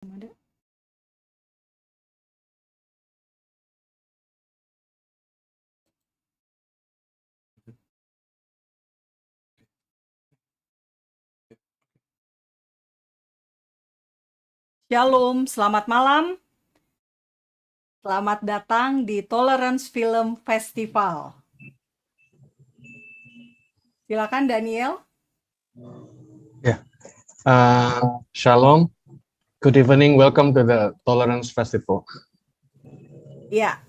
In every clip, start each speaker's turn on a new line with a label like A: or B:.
A: Ada. Shalom, selamat malam. Selamat datang di Tolerance Film Festival. Silakan Daniel.
B: Shalom. Good evening. Welcome to the Tolerance Festival.
A: Ya.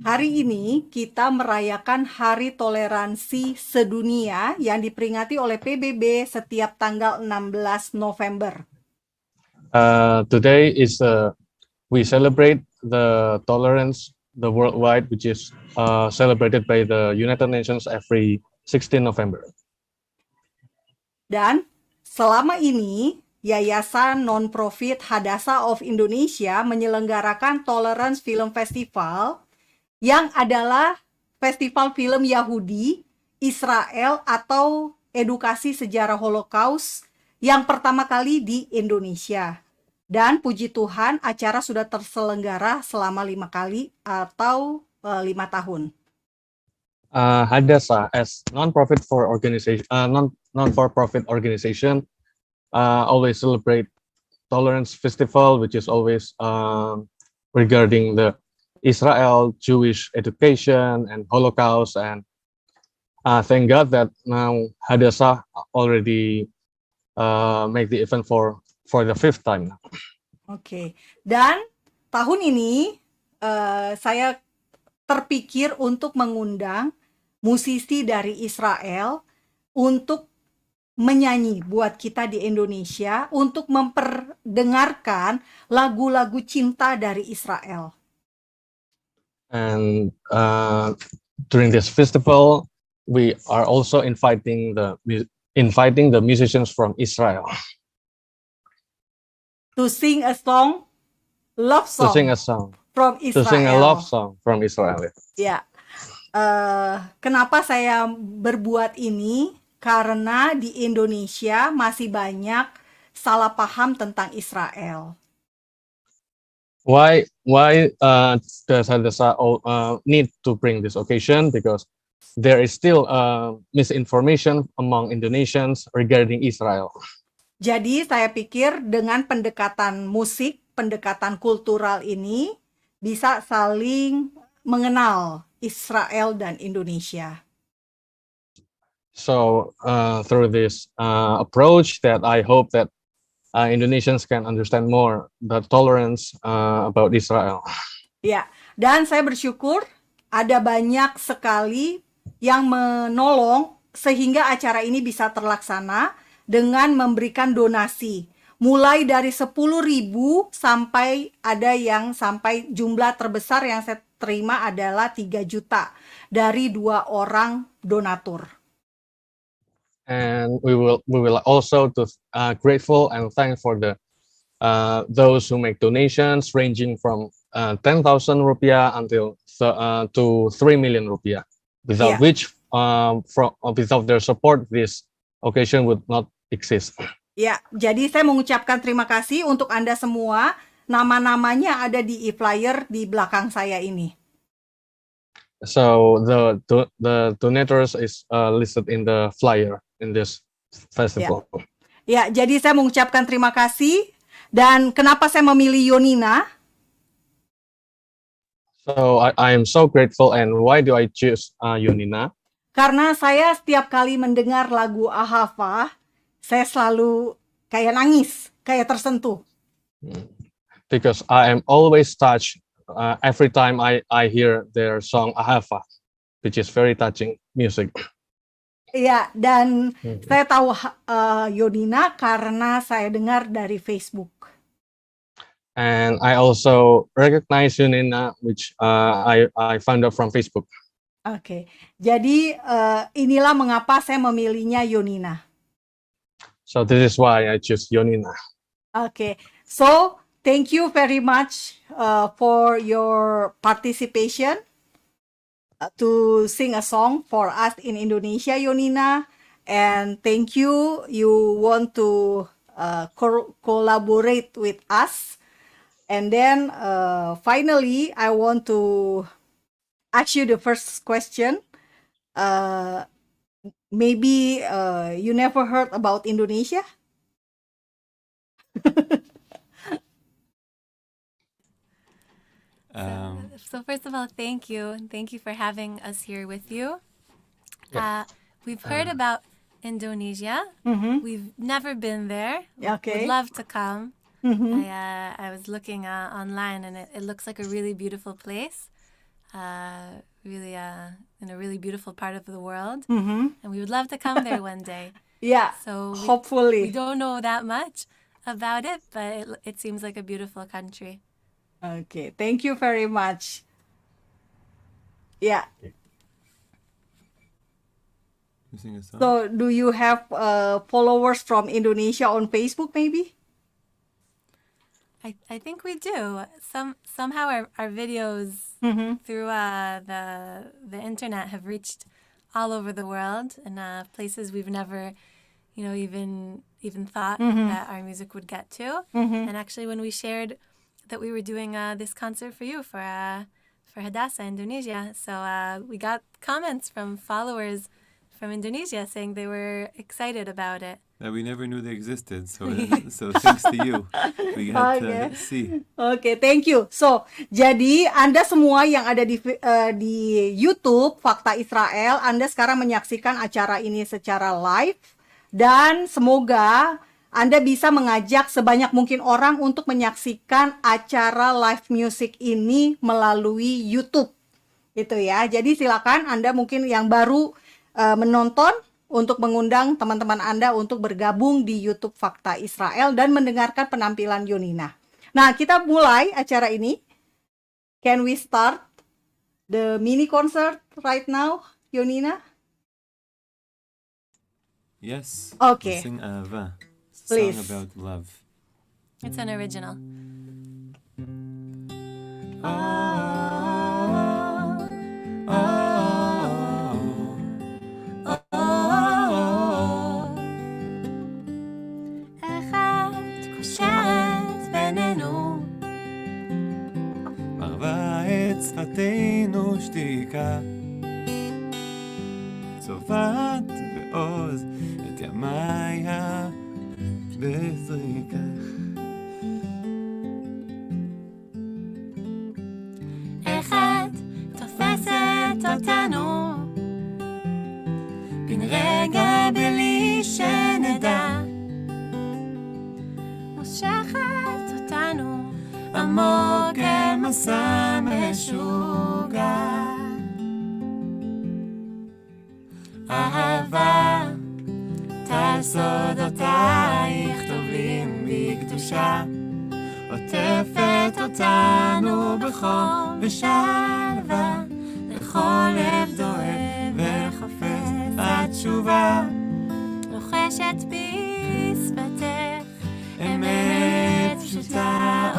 A: Hari ini kita merayakan Hari Toleransi Sedunia yang diperingati oleh PBB setiap tanggal 16 November.
B: Today is we celebrate the tolerance the worldwide, which is celebrated by the United Nations every 16 November.
A: Dan selama ini Yayasan Non-Profit Hadasa of Indonesia menyelenggarakan Tolerance Film Festival yang adalah festival film Yahudi, Israel atau edukasi sejarah Holocaust yang pertama kali di Indonesia. Dan puji Tuhan acara sudah terselenggara selama 5 kali atau 5 tahun.
B: Hadasa as non-profit non-for-profit organization always celebrate Tolerance Festival, which is always regarding the Israel, Jewish education, and Holocaust. And thank God that now Hadasa already make the event for the 5th time.
A: Oke. Dan tahun ini saya terpikir untuk mengundang musisi dari Israel untuk menyanyi buat kita di Indonesia untuk memperdengarkan lagu-lagu cinta dari Israel.
B: And during this festival, we are also inviting the musicians from Israel
A: to sing a song, love song.
B: To sing a song
A: from Israel.
B: To sing a love song from Israel.
A: Ya. Kenapa saya berbuat ini? Karena di Indonesia masih banyak salah paham tentang Israel.
B: Why does Hadasa need to bring this occasion? Because there is still misinformation among Indonesians regarding Israel.
A: Jadi saya pikir dengan pendekatan musik, pendekatan kultural ini bisa saling mengenal Israel dan Indonesia.
B: So through this approach, that I hope that Indonesians can understand more the tolerance about Israel.
A: Ya, dan saya bersyukur ada banyak sekali yang menolong sehingga acara ini bisa terlaksana dengan memberikan donasi. Mulai dari 10.000 sampai ada yang sampai jumlah terbesar yang saya terima adalah 3 juta dari 2 orang donatur.
B: And we will also to grateful and thank for the those who make donations ranging from 10,000 rupiah until to 3 million rupiah. Without which without their support, this occasion would not exist.
A: Ya, jadi saya mengucapkan terima kasih untuk Anda semua. Nama-namanya ada di e-flyer di belakang saya ini.
B: So the donators is listed in the flyer in this festival.
A: Ya, jadi saya mengucapkan terima kasih. Dan kenapa saya memilih Yonina?
B: So I am so grateful. And why do I choose Yonina?
A: Karena saya setiap kali mendengar lagu Ahava, saya selalu kayak nangis, kayak tersentuh.
B: Because I am always touched every time I hear their song Ahava, which is very touching music.
A: Iya, dan saya tahu Yonina karena saya dengar dari Facebook.
B: And I also recognize Yonina, which I found out from Facebook.
A: Oke, jadi inilah mengapa saya memilihnya Yonina.
B: So this is why I choose Yonina.
A: Okay, so thank you very much for your participation to sing a song for us in Indonesia, Yonina. And thank you. You want to collaborate with us. And then finally, I want to ask you the first question. Maybe you never heard about Indonesia?
C: So first of all, thank you. Thank you for having us here with you. We've heard about Indonesia. We've never been there.
A: Okay.
C: Would love to come. I was looking online, and it looks like a really beautiful place. Really in a really beautiful part of the world. And we would love to come there one day.
A: Yeah,
C: So
A: hopefully.
C: we don't know that much about it, but it seems like a beautiful country.
A: Okay, thank you very much. Yeah.
D: You sing a song?
A: So, do you have followers from Indonesia on Facebook, maybe?
C: I think we do. Somehow our videos through the internet have reached all over the world, and places we've never, even thought that our music would get to. And actually, when we shared that we were doing this concert for you for Hadassah, Indonesia, so we got comments from followers from Indonesia saying they were excited about it.
D: That we never knew they existed, so thanks to you, we got to see.
A: Oke, thank you. So, jadi Anda semua yang ada di YouTube Fakta Israel, Anda sekarang menyaksikan acara ini secara live, dan semoga Anda bisa mengajak sebanyak mungkin orang untuk menyaksikan acara live music ini melalui YouTube. Gitu ya. Jadi silakan Anda mungkin yang baru menonton untuk mengundang teman-teman Anda untuk bergabung di YouTube Fakta Israel dan mendengarkan penampilan Yonina. Nah, kita mulai acara ini. Can we start the mini concert right now, Yonina?
D: Yes.
A: Okay.
D: We'll sing Ava. It's a
A: Please.
D: song about love.
C: It's an original.
E: אחת קושרת בינינו,
D: מרווה את שפתנו שתיקה, צובעת בעוז את ימיה בזריקה.
E: אחת תופסת אותנו, בן רגע בלי שנדע, מושכת אותנו עמוק אל מסע משוגע. אהבה, טל סודותייך טובלים בקדושה, עוטפת אותנו בחום ושלווה, לכל לב דואב וחופש התשובה, לוחשת בשפתך אמת פשוטה.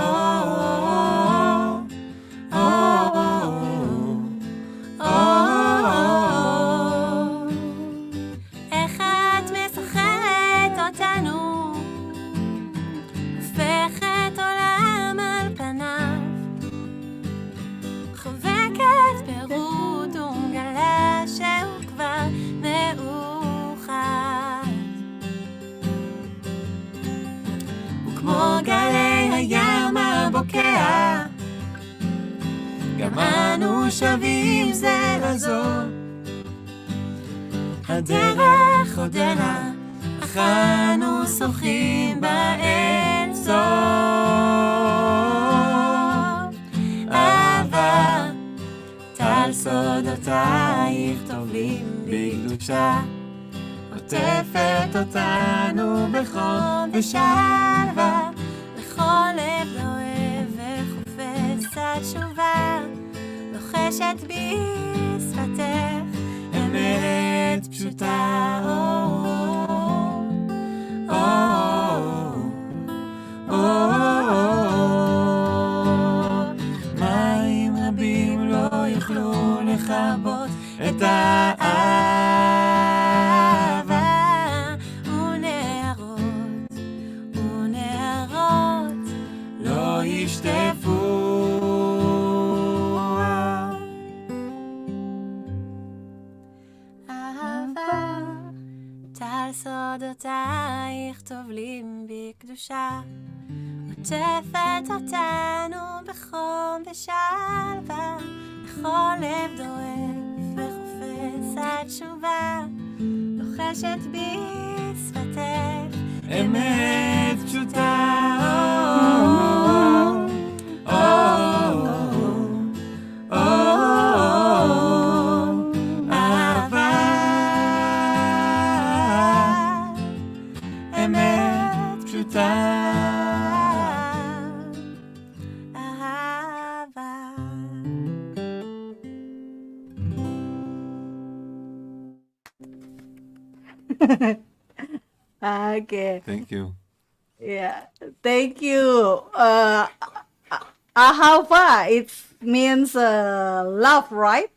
E: איך את משחקת אותנו, הופכת עולם על פניו, חובקת פירוט ומגלה שהוא כבר מאוחד. וכמו גלי הים הבוקע, גם אנו שווים זה לזו. הדרך עודנה, אך אנו שוחים באין סוף. אהבה, טל סודותייך טובלים בקדושה, עוטפת אותנו בחום ושלווה, לכל לב דואב וחופש התשובה, לוחשת בשפתך אמת פשוטה. מים רבים לא יוכלו לכבות את האהבה, ונהרות
C: בקדושה, עוטפת אותנו בחום ושלווה, לכל לב דואב וחופש התשובה, לוחשת בשפתך
E: אמת פשוטה. אהבה, אמת פשוטה.
C: אהבה.
A: Okay.
D: Thank you.
A: Yeah. Thank you. Ahava, it means love, right?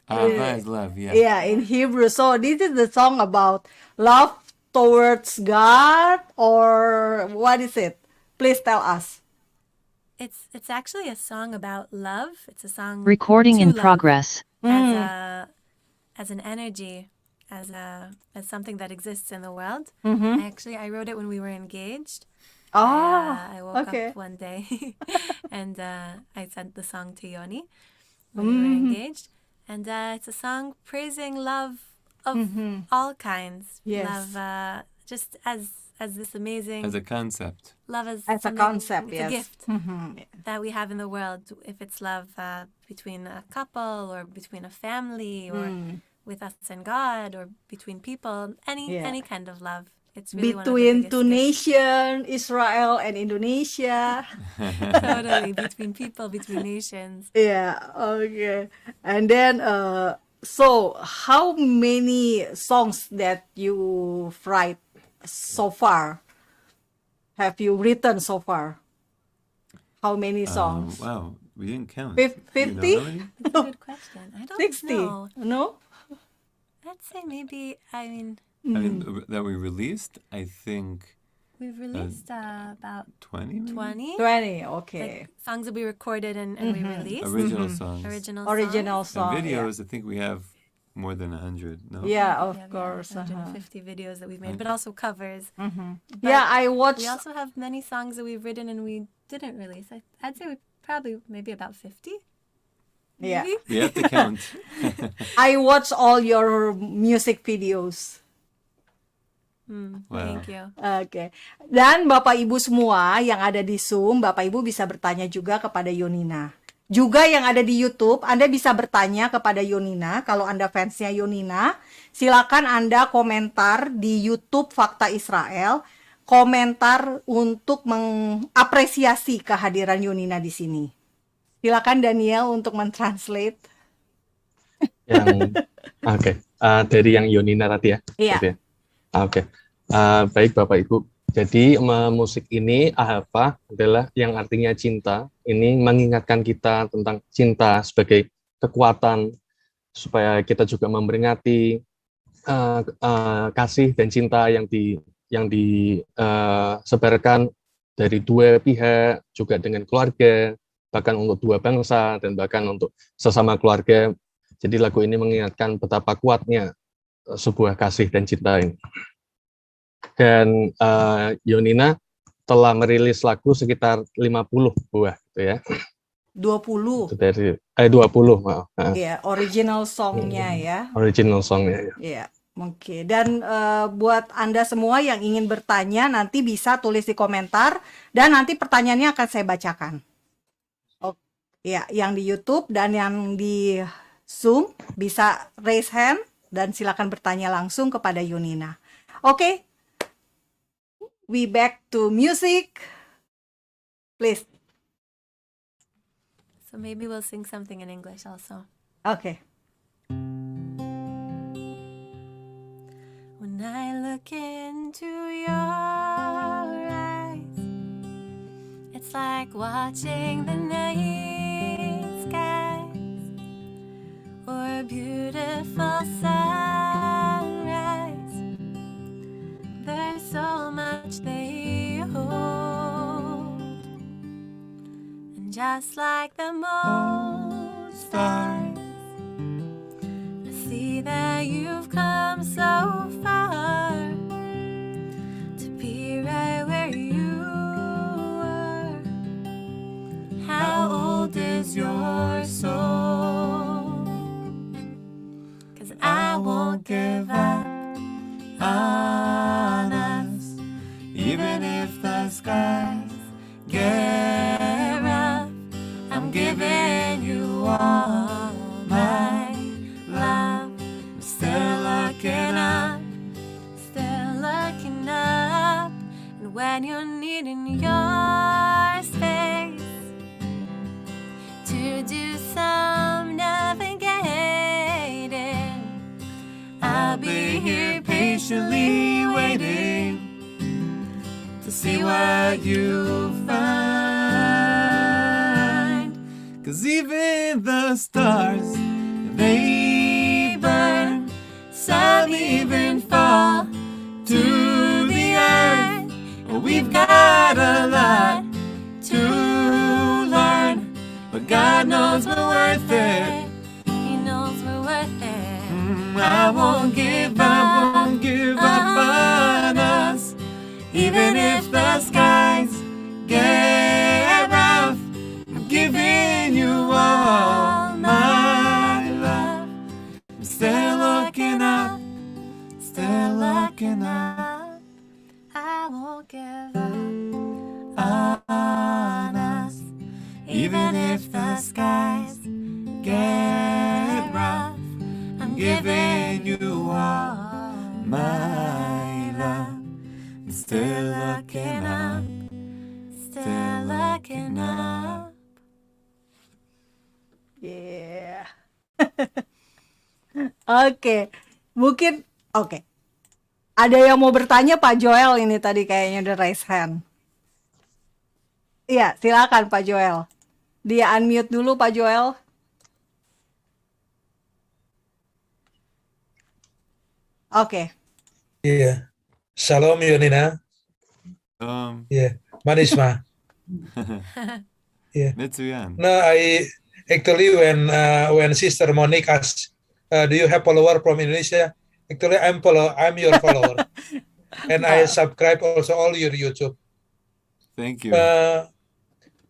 D: Ahava is love, yeah.
A: Yeah, in Hebrew. So this is the song about love towards God, or what is it? Please tell us.
C: It's actually a song about love. It's a song
F: Recording
C: to
F: in
C: love
F: progress.
C: as an energy, as something that exists in the world.
A: Mm-hmm.
C: I wrote it when we were engaged.
A: Oh,
C: I woke
A: okay.
C: up one day and I sent the song to Yoni when we were engaged. And it's a song praising love of all kinds.
A: Yes.
C: Love just as this amazing
D: As a concept.
C: love as
A: As a
C: something-
A: concept,
C: it's
A: yes.
C: a gift
A: Mhm.
C: that we have in the world. If it's love between a couple or between a family or with us and God or between people, any kind of love. It's really one of the
A: Between
C: biggest
A: two
C: gifts.
A: nations, Israel and Indonesia.
C: Totally, between people, between nations.
A: Yeah, okay. And then, so how many songs that you write so far? Have you written so far? How many songs?
D: Wow, we didn't count.
A: Fif-
D: Do you know
A: 50?
D: how many?
C: That's a good question. I don't
A: 60?
C: know.
A: No?
C: I'd say maybe,
D: I mean, that we released, I think
C: we've released about
D: 20 maybe?
C: 20
A: 20, okay.
C: like, songs that we recorded and we released.
D: Original songs.
A: Original
C: songs.
A: song.
D: And videos, I think we have more than 100. No?
A: Yeah,
C: We
A: of
C: have,
A: course.
C: 150 videos that we've made, but also covers.
A: Yeah, I watched.
C: We also have many songs that we've written and we didn't release. I'd say we probably maybe about 50.
A: Yeah.
C: Maybe?
D: We have to count.
A: I watch all your music videos.
D: Wow.
C: Thank you.
A: Oke. Dan Bapak Ibu semua yang ada di Zoom, Bapak Ibu bisa bertanya juga kepada Yonina. Juga yang ada di YouTube, Anda bisa bertanya kepada Yonina. Kalau Anda fansnya Yonina, silakan Anda komentar di YouTube Fakta Israel, komentar untuk mengapresiasi kehadiran Yonina di sini. Silakan Daniel untuk mentranslate.
B: Oke. Dari yang Yonina tadi ya.
A: Iya.
B: Gitu ya? Oke. Baik Bapak Ibu. Jadi musik ini Ahava adalah yang artinya cinta. Ini mengingatkan kita tentang cinta sebagai kekuatan supaya kita juga memperingati kasih dan cinta yang disebarkan dari dua pihak, juga dengan keluarga, bahkan untuk dua bangsa dan bahkan untuk sesama keluarga. Jadi lagu ini mengingatkan betapa kuatnya sebuah kasih dan cinta ini. Dan Yonina telah merilis lagu sekitar 50 buah gitu ya.
A: 20.
B: Itu dari 20, maaf.
A: Iya, original songnya ya.
B: Original songnya ya.
A: Iya, oke. Dan buat Anda semua yang ingin bertanya, nanti bisa tulis di komentar dan nanti pertanyaannya akan saya bacakan. Oke, ya, yang di YouTube dan yang di Zoom bisa raise hand dan silakan bertanya langsung kepada Yonina. Oke. We back to music. Please.
C: So maybe we'll sing something in English also.
A: Okay.
C: When I look into your eyes, it's like watching the night skies or a beautiful sunrise. There's so much they hold, and just like the moon stars, I see that you've come so far to be right skies get rough, I'm giving you all my love. I'm still looking up, still looking up. And when you're needing your space to do some navigating, I'll be here patiently waiting to see what you find.
D: 'Cause even the stars, they burn.
C: Some even fall to the earth.
D: We've got a lot to learn, but God knows we're worth it.
C: He knows we're worth it.
D: I won't give up on us, even if the skies get rough. I'm giving you all my love. I'm still looking up, still looking up.
C: I won't give up on us,
D: Even if the skies get rough, I'm giving you all my love. I'm still looking up, still looking up.
A: Yeah. Oke, mungkin oke. Ada yang mau bertanya Pak Joel ini tadi kayaknya the raise hand. Iya, silakan Pak Joel. Dia unmute dulu Pak Joel. Oke.
F: Yeah. Shalom Yonina. Yeah. Manisma. Yeah.
D: Mitsuyan.
F: No, I actually when Sister Monique asked, do you have follower from Indonesia? Actually, I'm your follower, and I subscribe also all your YouTube.
D: Thank you.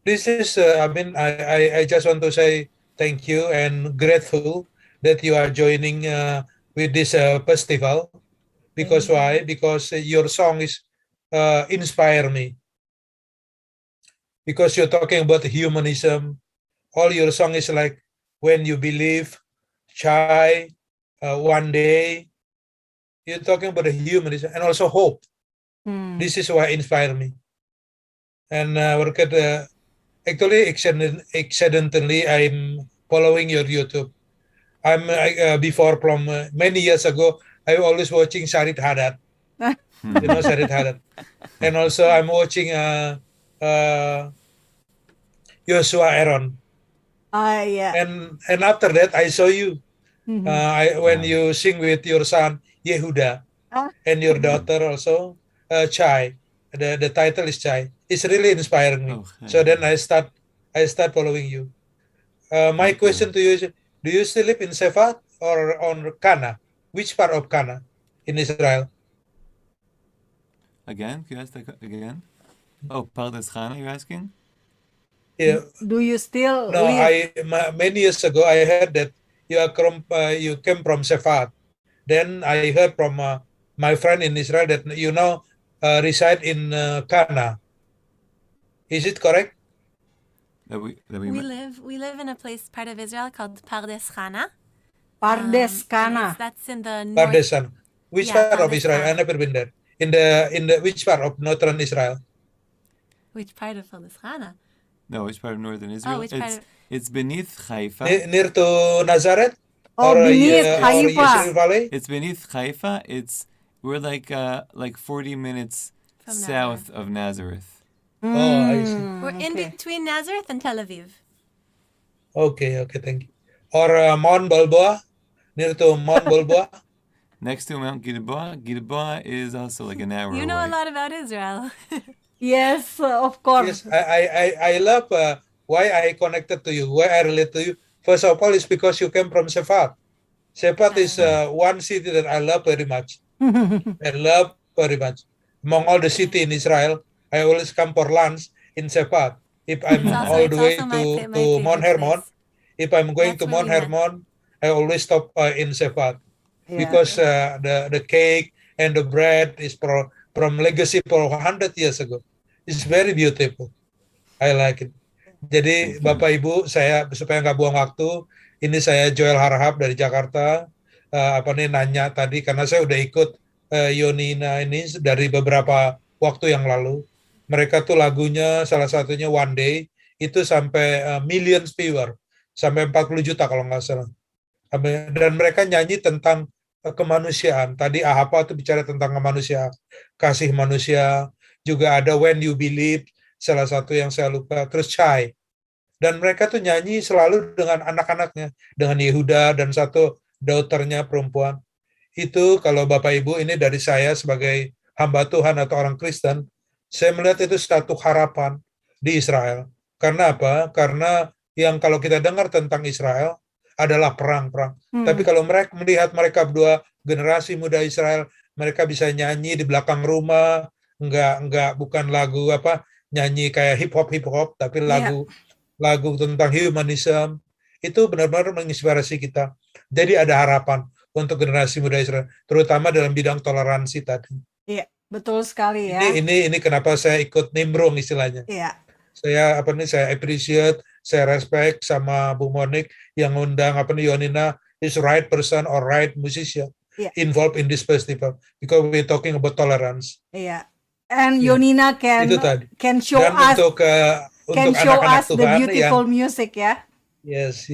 F: This is, I just want to say thank you and grateful that you are joining with this festival. Because why? Because your song is inspire me. Because you're talking about humanism, all your song is like when you believe, Chai, one day. You're talking about the humanism and also hope. This is why inspire me. And actually, accidentally, I'm following your YouTube. I'm before from many years ago. I always watching Sarit Haddad. You know Sarit Haddad. And also I'm watching Joshua Aaron.
A: Yeah.
F: And after that, I saw you. When you sing with your son Yehuda and your daughter also Chai. The title is Chai. It's really inspiring me. So then I start following you. My question to you is: do you still live in Sefat or on Kana? Which part of Kana in Israel?
D: Again? Can you ask that again? Oh, Pardes Chana, you're asking?
F: Yeah.
A: Do you still
F: No,
A: live?
F: many years ago I heard that you came from Sefat. Then I heard from my friend in Israel that you now reside in Kana. Is it correct?
C: We live in a part of Israel called Pardes Chana.
A: Pardes Kana.
C: That's in the north.
F: Pardesan. Which part of
C: Pardes
F: Israel?
C: Chana.
F: I never been there. In the which part of northern Israel?
C: Which part of Pardes Chana?
D: No, which part of northern Israel?
C: which part of-
D: It's beneath Haifa.
F: Near to Nazareth?
A: Oh, beneath
F: or
A: Haifa.
F: Yisrael Valley?
D: It's beneath Haifa. We're like 40 minutes
C: From
D: south of Nazareth.
F: Oh, I see.
C: We're in between Nazareth and Tel Aviv.
F: Okay, thank you. Or Mount Balboa? Near to Mount Balboa?
D: Next to Mount Gilboa. Gilboa is also like an hour
C: You know a
D: away.
C: lot about Israel.
A: Yes, of course.
F: Yes, I love why I connected to you, why I relate to you. First of all, is because you came from Sefat. Sefat is one city that I love very much. I love very much. Among all the city in Israel, I always come for lunch in Sefat. If I'm all the way to Mount Hermon, if I'm going
C: That's
F: to
C: where
F: Mount
C: we met.
F: Hermon, I always stop in Sefat.
A: Yeah.
F: Because the cake and the bread is from legacy for 100 years ago. It's very beautiful. I like it. Jadi Bapak Ibu, saya supaya nggak buang waktu, ini saya Joel Harahap dari Jakarta. Nanya tadi karena saya udah ikut Yonina ini dari beberapa waktu yang lalu. Mereka tuh lagunya salah satunya One Day itu sampai millions viewer, sampai 40 juta kalau nggak salah. Dan mereka nyanyi tentang kemanusiaan. Tadi Ahapa tuh bicara tentang kemanusiaan, kasih manusia. Juga ada When You Believe, salah satu yang saya lupa. Terus Chai. Dan mereka tuh nyanyi selalu dengan anak-anaknya, dengan Yehuda dan satu daughternya perempuan. Itu kalau Bapak Ibu, ini dari saya sebagai hamba Tuhan atau orang Kristen, saya melihat itu satu harapan di Israel. Karena apa? Karena yang kalau kita dengar tentang Israel adalah perang-perang. Tapi kalau mereka melihat mereka berdua generasi muda Israel, mereka bisa nyanyi di belakang rumah, bukan lagu nyanyi kayak hip hop, tapi lagu tentang humanism, itu benar-benar menginspirasi kita. Jadi ada harapan untuk generasi muda Israel, terutama dalam bidang toleransi tadi.
A: Iya, betul sekali ya.
F: Ini kenapa saya ikut nimbrung istilahnya.
A: Iya.
F: Saya appreciate, saya respect sama Bu Monik yang undang Yonina is right person or right musician involved in this festival because we're talking about tolerance.
A: Iya. And Yonina can show
F: Dan
A: us
F: untuk
A: show
F: anak-anak
A: us the
F: Tuhan
A: beautiful music ya.
F: Yes,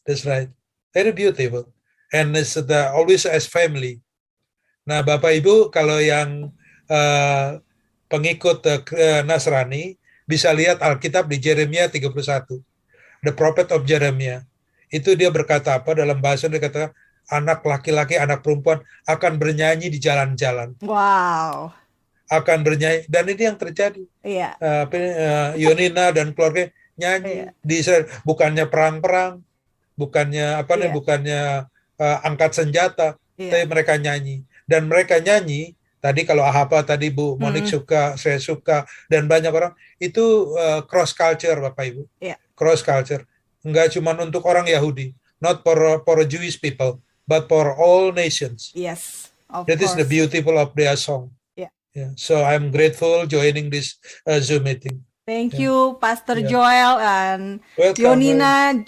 F: that's right. Very beautiful. And it's always as family. Nah, Bapak Ibu, kalau yang pengikut Nasrani bisa lihat Alkitab di Yeremia 31. The prophet of Jeremiah. Itu dia berkata apa dalam bahasa, dia kata anak laki-laki, anak perempuan akan bernyanyi di jalan-jalan.
A: Wow.
F: Akan bernyanyi, dan ini yang terjadi.
A: Iya.
F: Yonina dan keluarga nyanyi di Israel, bukannya perang-perang, bukannya bukannya angkat senjata, tapi mereka nyanyi. Dan mereka nyanyi tadi kalau Ahapa tadi Bu Monik suka, saya suka, dan banyak orang itu cross culture Bapak Ibu. Cross culture, enggak cuma untuk orang Yahudi, not for Jewish people, but for all nations.
A: Yes, of
F: That
A: course.
F: is the beautiful of their song. Yeah. So I'm grateful joining this Zoom meeting.
A: Thank you, Pastor Joel and
F: Welcome,
A: Yonina.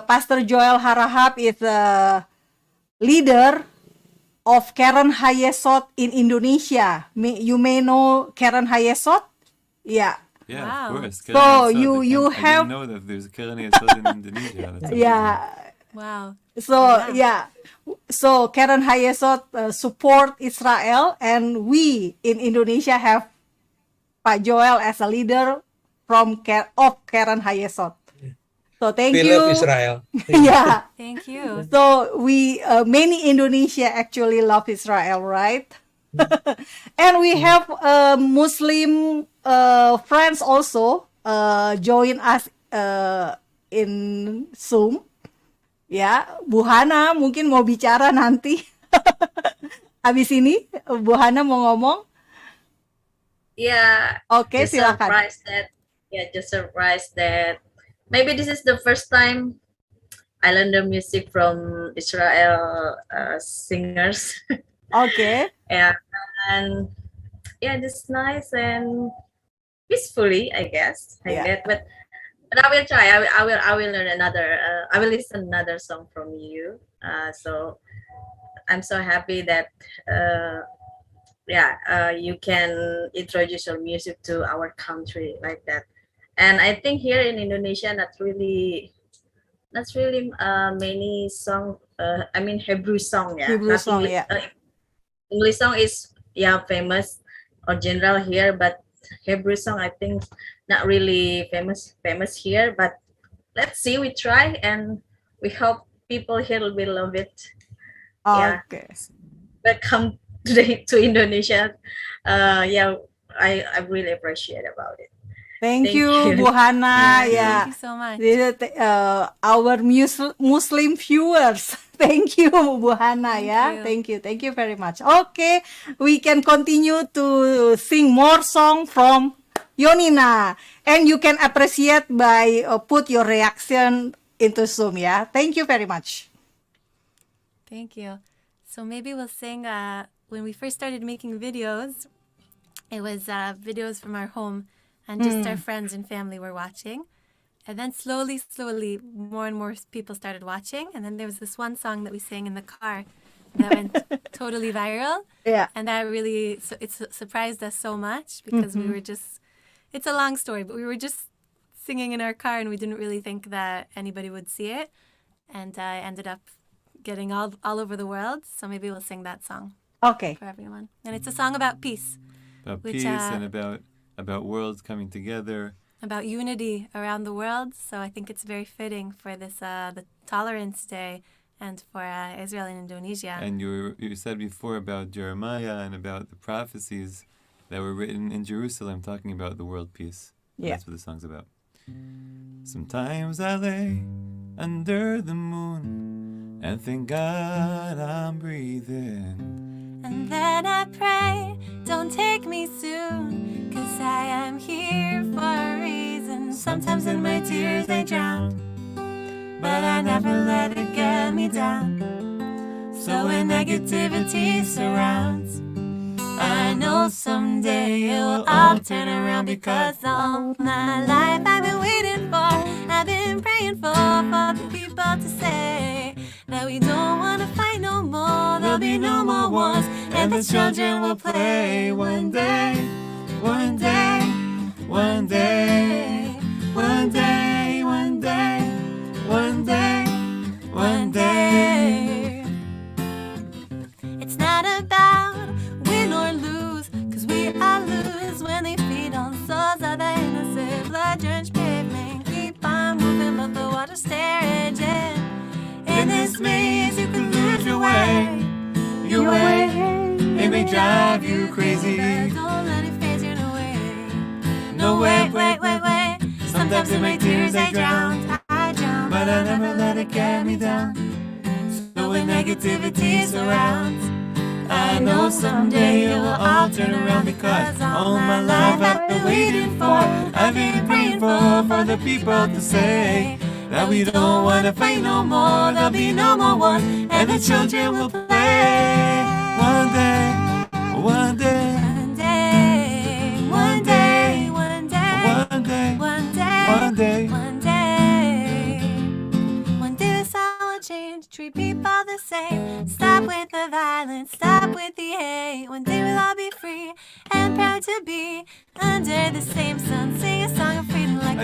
A: Pastor Joel Harahap is a leader of Karen Hayesot in Indonesia. You may know Karen Hayesot? Yeah.
D: Yeah,
C: Wow.
D: of course.
A: So you
D: I
A: have
D: didn't know that there's a Karen Hayesot in Indonesia. That's
A: yeah.
C: Wow.
A: So Karen Hayesot support Israel, and we in Indonesia have Pak Joel as a leader from Karen Hayesot. So thank
F: We
A: you.
F: love Israel.
A: Yeah.
C: Thank you.
A: So we many Indonesia actually love Israel, right? And we have Muslim friends also join us in Zoom. Ya, Bu Hana mungkin mau bicara nanti. Habis ini Bu Hana mau ngomong.
G: Yeah.
A: Oke, silakan.
G: Just surprised that maybe this is the first time I learned the music from Israel singers.
A: Okay.
G: And this is nice and peacefully, I guess. But I will try. I will learn another. I will listen another song from you. So I'm so happy that you can introduce your music to our country like that. And I think here in Indonesia, not really many song. Hebrew song.
A: Hebrew song,
G: English song is famous or general here, but Hebrew song I think not really famous here, but let's see, we try and we hope people here will love it.
A: Okay.
G: Welcome today to Indonesia. I really appreciate about it.
A: Thank you, Bu Hana.
C: Thank you so much.
A: Our Muslim viewers. Thank you, Bu Hana.
C: Thank
A: Thank you very much. Okay, we can continue to sing more song from Yonina, and you can appreciate by put your reaction into Zoom. Thank you very much.
C: Thank you. So maybe we'll sing. When we first started making videos, it was videos from our home. and just our friends and family were watching. And then slowly, more and more people started watching. And then there was this one song that we sang in the car that went totally viral.
A: Yeah.
C: And that really, it surprised us so much because we were just, it's a long story, but we were just singing in our car and we didn't really think that anybody would see it. And I ended up getting all over the world. So maybe we'll sing that song
A: Okay.
C: for everyone. And it's a song about peace,
D: About
C: Which,
D: peace and about worlds coming together.
C: about unity around the world. So I think it's very fitting for this, the Tolerance Day and for Israel and Indonesia.
D: And you said before about Jeremiah and about the prophecies that were written in Jerusalem talking about the world peace.
A: Yeah.
D: That's what the song's about. Sometimes I lay under the moon and thank God I'm breathing.
C: And then I pray, don't take me soon, 'cause I am here for a reason. Sometimes in my tears they drown, but I never let it get me down. So when negativity surrounds, I know someday it will all turn around, because all my life I've been waiting for, I've been praying for the people to say that we don't want to fight no more, there'll be no more wars, and the children will play one day, one day, one day, one day, one day, one day, one day. It's not about win or lose, 'cause we all lose when they feed on souls of the innocent. Blood-drenched pavement, keep on moving, but the water's still raging. In this maze, you could lose your way. Your way, it may drive you crazy. Don't let it phase you away. No way, wait. Sometimes in my tears I drown, but I never let it get me down. So when negativity surrounds, I know someday it will all turn around, because all my life I've been waiting for, I've been praying for the people to say that we don't want to fight no more, there'll be no more wars, and the children will play one day, one day, one day, one day, one day, one day, one day, one day. One day this all will change, treat people the same, stop with the violence, stop with the hate. One day we'll all be free and proud to be under the same sun, sing a song of freedom like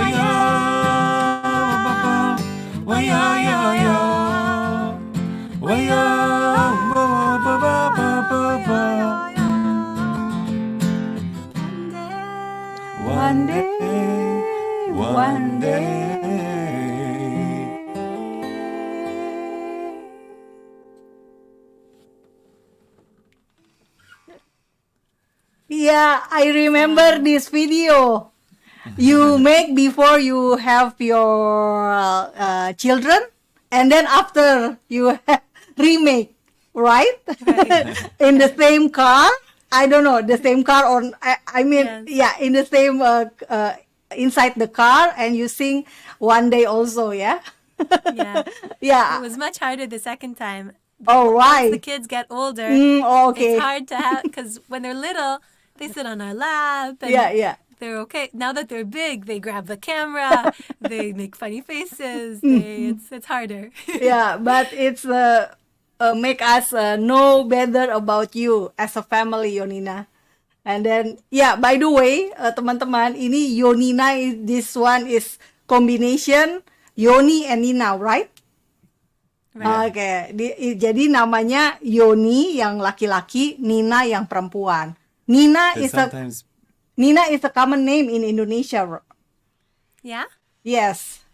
A: One day, one day. Yeah, I remember this video you make before you have your children, and then after you remake, right? In the same car. I don't know, the same car, or I mean,
C: Yes.
A: yeah, in the same inside the car, and you sing One Day also, yeah.
C: Yeah.
A: Yeah.
C: It was much harder the second time.
A: All right.
C: The kids get older.
A: Okay.
C: It's hard to have, because when they're little, they sit on our lap. And
A: Yeah.
C: they're okay. Now that they're big, they grab the camera. They make funny faces. It's harder.
A: Yeah, but it's make us know better about you as a family, Yonina. And then, yeah, by the way, teman-teman, ini Yonina, this one is combination Yoni and Nina, right?
C: Right.
A: Oke, jadi namanya Yoni yang laki-laki, Nina yang perempuan. Nina
D: But
A: is a
D: sometimes
A: common name in Indonesia.
C: Yeah?
A: Yes.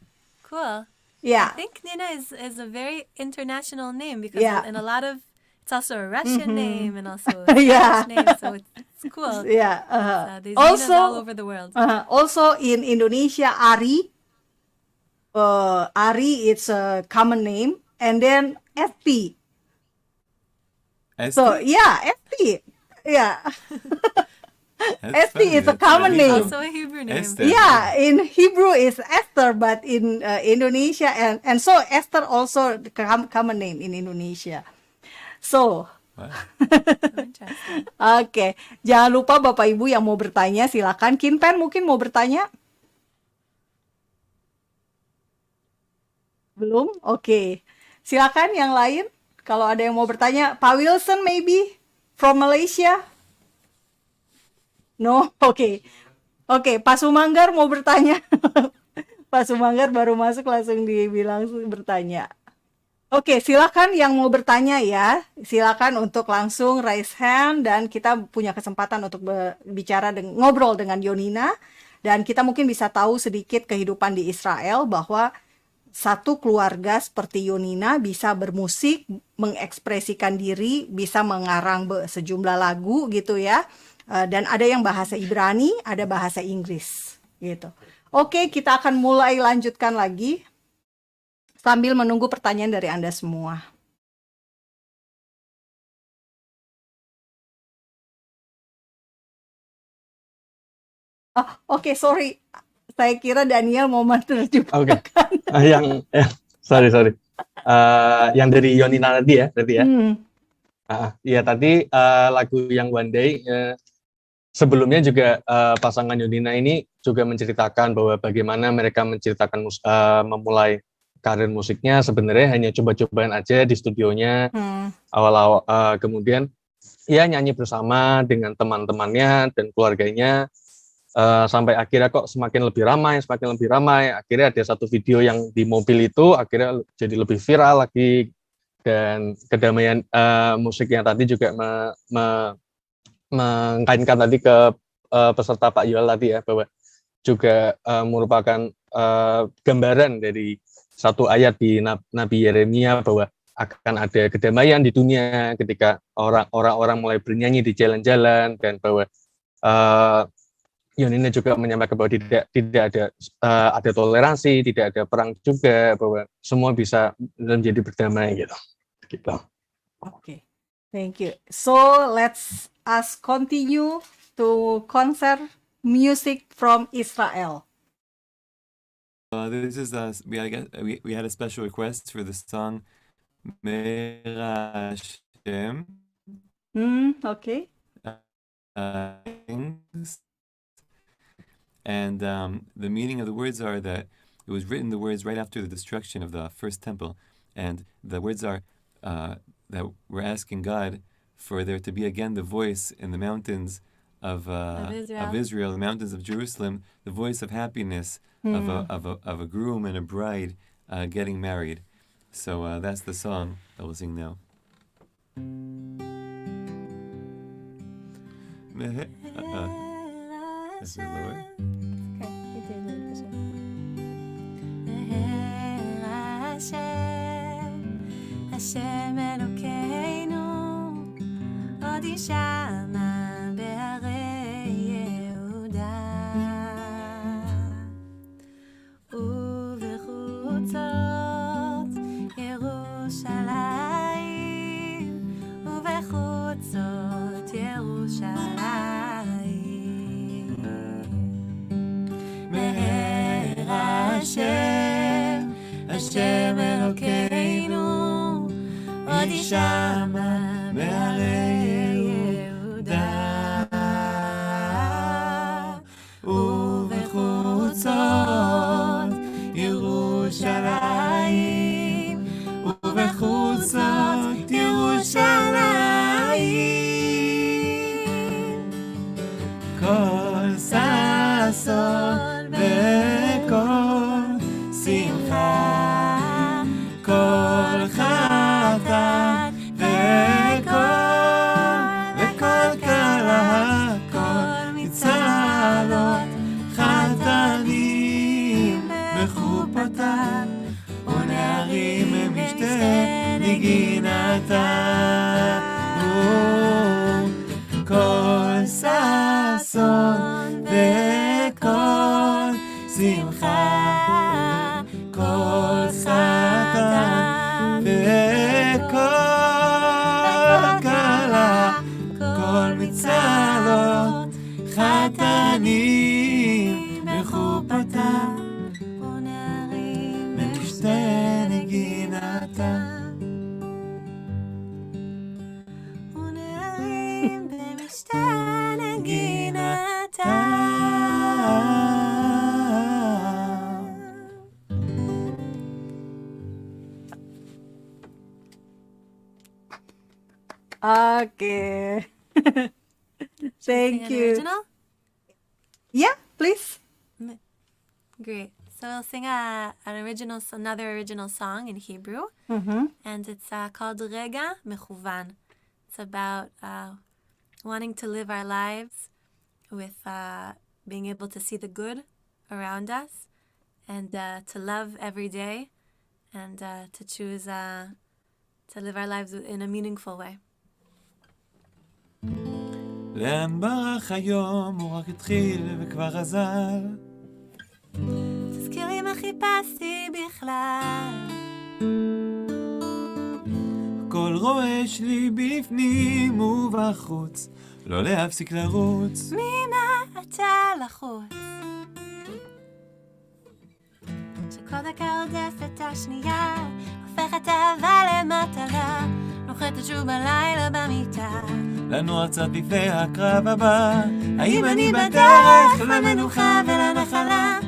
C: Cool.
A: Yeah.
C: I think Nina is a very international name, because
A: Yeah.
C: in a lot of, it's also a Russian name and also a
A: Yeah.
C: Spanish name, so it's cool.
A: Yeah.
C: There's Ninas all
A: Also,
C: over the world.
A: also in Indonesia, Ari. Ari, it's a common name, and then FP. So
D: Esther?
A: yeah, FP. Yeah.
D: That's
A: Esther is a
D: funny. That's
A: common
D: really
A: name.
C: Also a Hebrew name.
D: Esther.
A: Yeah, in Hebrew is Esther, but in Indonesia and so Esther also the common name in Indonesia. So
D: Wow.
C: So interesting.
A: Oke, jangan lupa Bapak Ibu yang mau bertanya silakan. Kinpen mungkin mau bertanya? Belum? Oke. Silakan yang lain. Kalau ada yang mau bertanya, Pak Wilson maybe from Malaysia? No? Oke. Oke, Pak Sumanggar mau bertanya. Pak Sumanggar baru masuk langsung dibilang bertanya. Oke, silakan yang mau bertanya ya. Silakan untuk langsung raise hand dan kita punya kesempatan untuk bicara ngobrol dengan Yonina dan kita mungkin bisa tahu sedikit kehidupan di Israel bahwa satu keluarga seperti Yonina bisa bermusik, mengekspresikan diri, bisa mengarang sejumlah lagu gitu ya. Dan ada yang bahasa Ibrani, ada bahasa Inggris gitu. Oke, kita akan mulai lanjutkan lagi sambil menunggu pertanyaan dari Anda semua. Oke, sorry. Saya kira Daniel mau menerjemahkan.
B: Sorry. Yang dari Yonina tadi ya, berarti ya. Iya tadi lagu yang One Day sebelumnya juga pasangan Yonina ini juga menceritakan bahwa bagaimana mereka memulai karir musiknya sebenarnya hanya coba-cobaan aja di studionya awal-awal, kemudian ya nyanyi bersama dengan teman-temannya dan keluarganya sampai akhirnya kok semakin lebih ramai. Akhirnya ada satu video yang di mobil itu akhirnya jadi lebih viral lagi dan kedamaian musiknya tadi juga mengkaitkan tadi ke peserta Pak Yoel tadi ya bahwa juga merupakan gambaran dari satu ayat di Nabi Yeremia bahwa akan ada kedamaian di dunia ketika orang-orang mulai bernyanyi di jalan-jalan dan bahwa Yonina juga menyampaikan bahwa tidak ada toleransi, tidak ada perang juga, bahwa semua bisa menjadi berdamai gitu.
A: Okay, thank you. So let's us continue to Konser music from Israel.
D: This is we had a special request for the song Meira Hashem.
A: Okay.
D: And the meaning of the words are that it was written the words right after the destruction of the first temple, and the words are that we're asking God for there to be again the voice in the mountains of Israel, the mountains of Jerusalem, the voice of happiness of a groom and a bride getting married. So that's the song that we'll sing now. Is it lower?
C: השם אלוקינו עוד ישנה בערי יהודה ובחוצות ירושלים ובחוצות ירושלים מהר השם השם אלוקינו עוד ישמע בערי יהודה ובחוצות ירושלים ובחוצות ירושלים כל ששון וכל שמחה כל חתן וכל כלה כל מצלות חתנים בחופתם ונערים משתה נגינתם כל ששון וכל שמחה כל חתן וכל כלה כל מצלות חתנים בחופתם ונערים במשתה נגינתם
A: Okay.
C: Sing
A: Thank
C: an
A: you.
C: original?
A: Yeah, please.
C: Great. So we'll sing another original song in Hebrew, and it's called Rega Mechuvan. It's about wanting to live our lives with being able to see the good around us, and to love every day, and to choose to live our lives in a meaningful way.
E: לאן ברח היום, הוא רק התחיל וכבר עזר.
C: תזכיר לי מה חיפשתי בכלל.
E: הכל רועש לי בפנים ובחוץ, לא להפסיק לרוץ.
C: ממה אתה לחוץ? שכל דקה רודפת השנייה, הופכת אהבה למטרה, נוחתת שוב בלילה במיטה.
E: לנו רצת בפני הקרב הבא, האם אני בדרך למנוחה ולנחלה?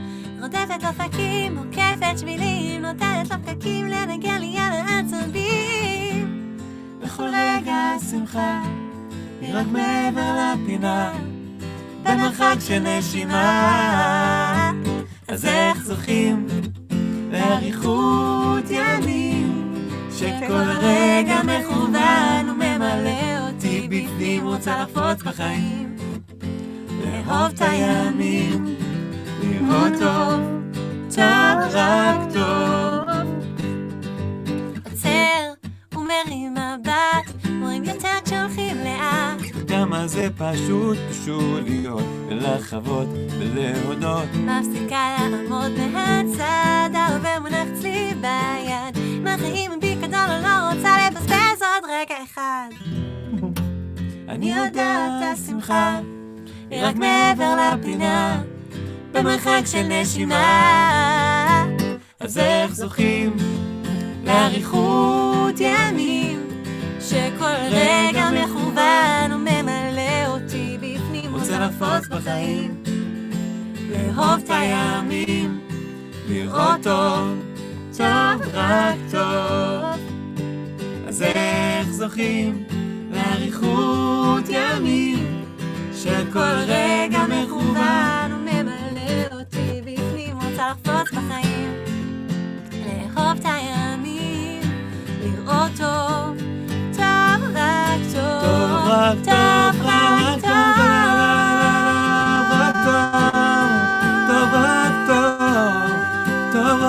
C: רודפת אופקים, עוקפת שבילים, נותנת לפקקים לנגן לי על העצבים.
E: בכל רגע שמחה, היא רק מעבר לפינה, במרחק של נשימה. אז איך זוכים לאריכות ימים, שכל רגע מכוון וממלא אותי בפנים, רוצה לחפוץ בחיים, לאהוב את הימים, לראות טוב, טוב רק טוב.
C: עוצר ומרים מבט, רואים יותר כשהולכים לאט.
E: כמה זה פשוט להיות ולחוות ולהודות.
C: מפסיקה לעמוד מהצד, ההווה מונח אצלי ביד. מהחיים בפיקדון, לא רוצה לבזבז עוד רגע אחד.
E: אני יודעת השמחה היא רק מעבר לפינה, במרחק של נשימה. אז איך זוכים לאריכות ימים,
C: שכל רגע מכוון וממלא אותי בפנים,
E: רוצה לחפוץ בחיים, לאהוב את הימים, לראות טוב, טוב רק טוב. אז איך זוכים לאריכות ימים, שכל רגע מכוון
C: וממלא אותי בפנים, רוצה לחפוץ בחיים, לאהוב את הימים, לראות טוב, טוב רק טוב,
E: טוב רק טוב, רק טוב, רק טוב, טוב רק טוב, טוב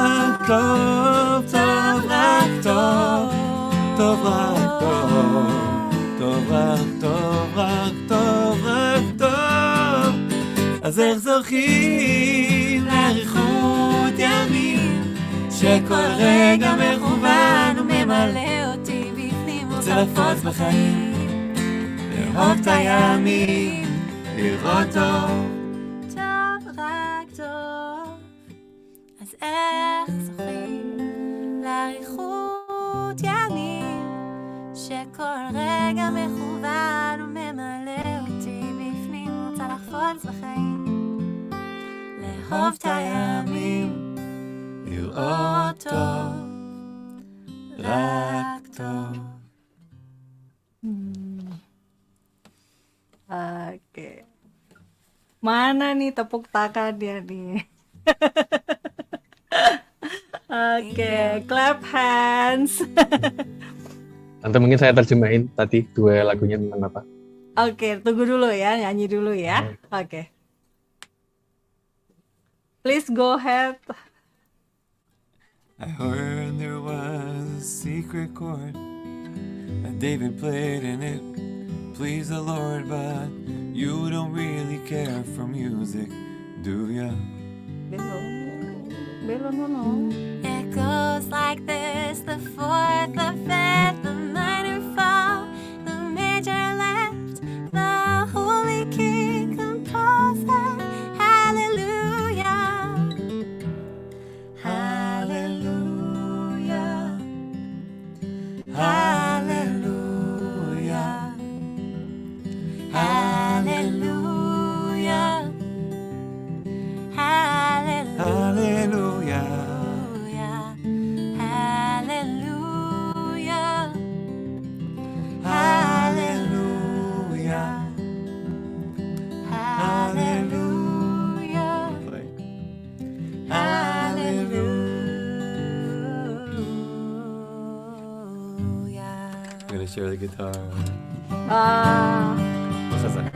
E: רק טוב, טוב רק טוב, טוב רק טוב, רק טוב, רק טוב. אז איך זוכים לאריכות ימים, שכל רגע מכוון וממלא אותי בפנים, רוצה לפוץ בחיים, לאהוב את הימים, לראות טוב,
C: טוב רק טוב. אז איך זוכים לאריכות ימים, שכל רגע מכוון וממלא אותי בפנים, רוצה לחפוץ בחיים, לאהוב את הימים,
E: לראות טוב, רק טוב.
A: Oke. Mana nih tepuk tangannya nih? Oke, clap hands.
B: Nanti mungkin saya terjemahin tadi dua lagunya tentang apa.
A: Oke, tunggu dulu ya, nyanyi dulu ya. Oke. Please go ahead.
E: I heard there was a secret chord that David played and it pleased the Lord, but you don't really care for music, do ya?
A: Belum.
C: It goes like this: the fourth, the fifth, the minor fall, the major left, the holy king composer. Hallelujah,
E: Hallelujah, hallelujah,
C: hallelujah, hallelujah,
E: hallelujah.
C: hallelujah.
D: gonna share the guitar.
A: Ah,
D: Makasa.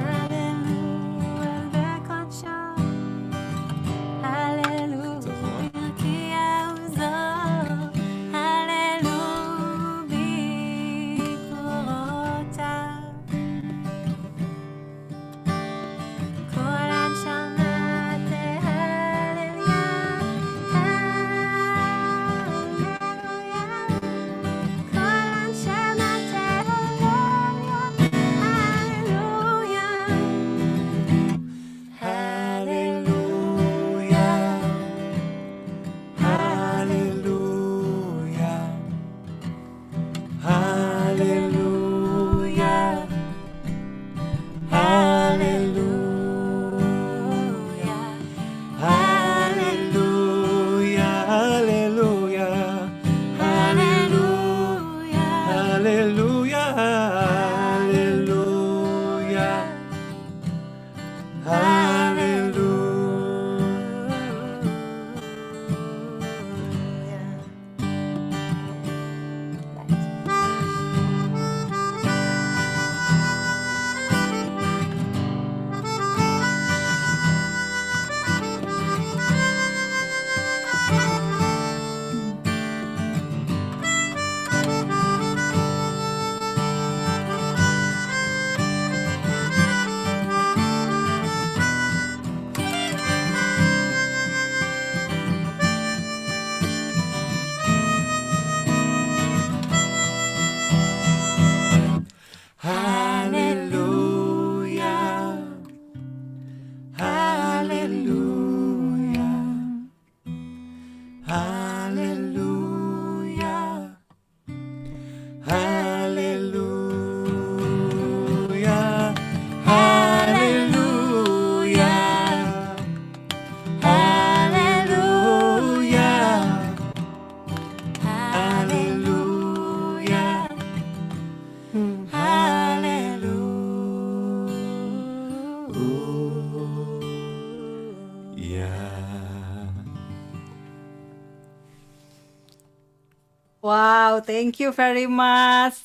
A: wow, thank you very much.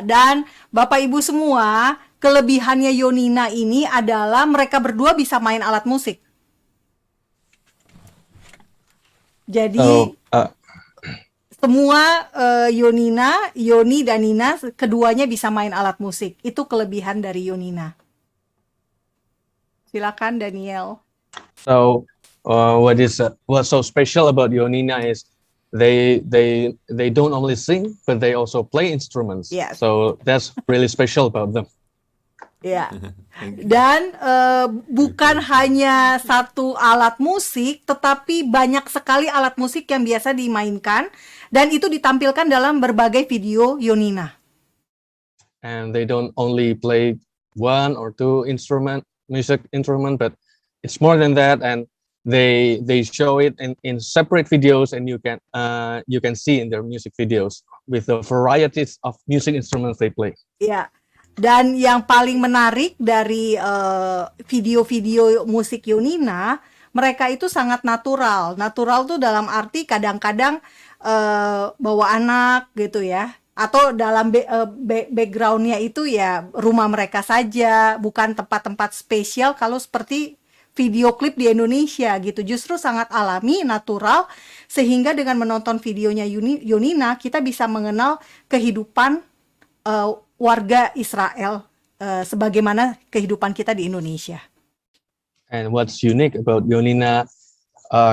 A: Dan Bapak Ibu semua, kelebihannya Yonina ini adalah mereka berdua bisa main alat musik. Jadi semua Yonina, Yoni dan Nina, keduanya bisa main alat musik. Itu kelebihan dari Yonina. Silakan Daniel.
B: So, what's so special about Yonina is they don't only sing, but they also play instruments.
A: Yes.
B: So that's really special about them.
A: Ya. Dan bukan hanya satu alat musik, tetapi banyak sekali alat musik yang biasa dimainkan dan itu ditampilkan dalam berbagai video Yonina.
B: And they don't only play one or two music instrument, but it's more than that. And they show it in separate videos, and you can see in their music videos with the varieties of music instruments they play.
A: Ya. Dan yang paling menarik dari video-video musik Yonina, mereka itu sangat natural. Natural tuh dalam arti kadang-kadang bawa anak gitu ya. Atau dalam backgroundnya itu ya rumah mereka saja, bukan tempat-tempat spesial kalau seperti video klip di Indonesia gitu. Justru sangat alami, natural, sehingga dengan menonton videonya Yonina, kita bisa mengenal kehidupan warga Israel sebagaimana kehidupan kita di Indonesia.
B: And what's unique about Yonina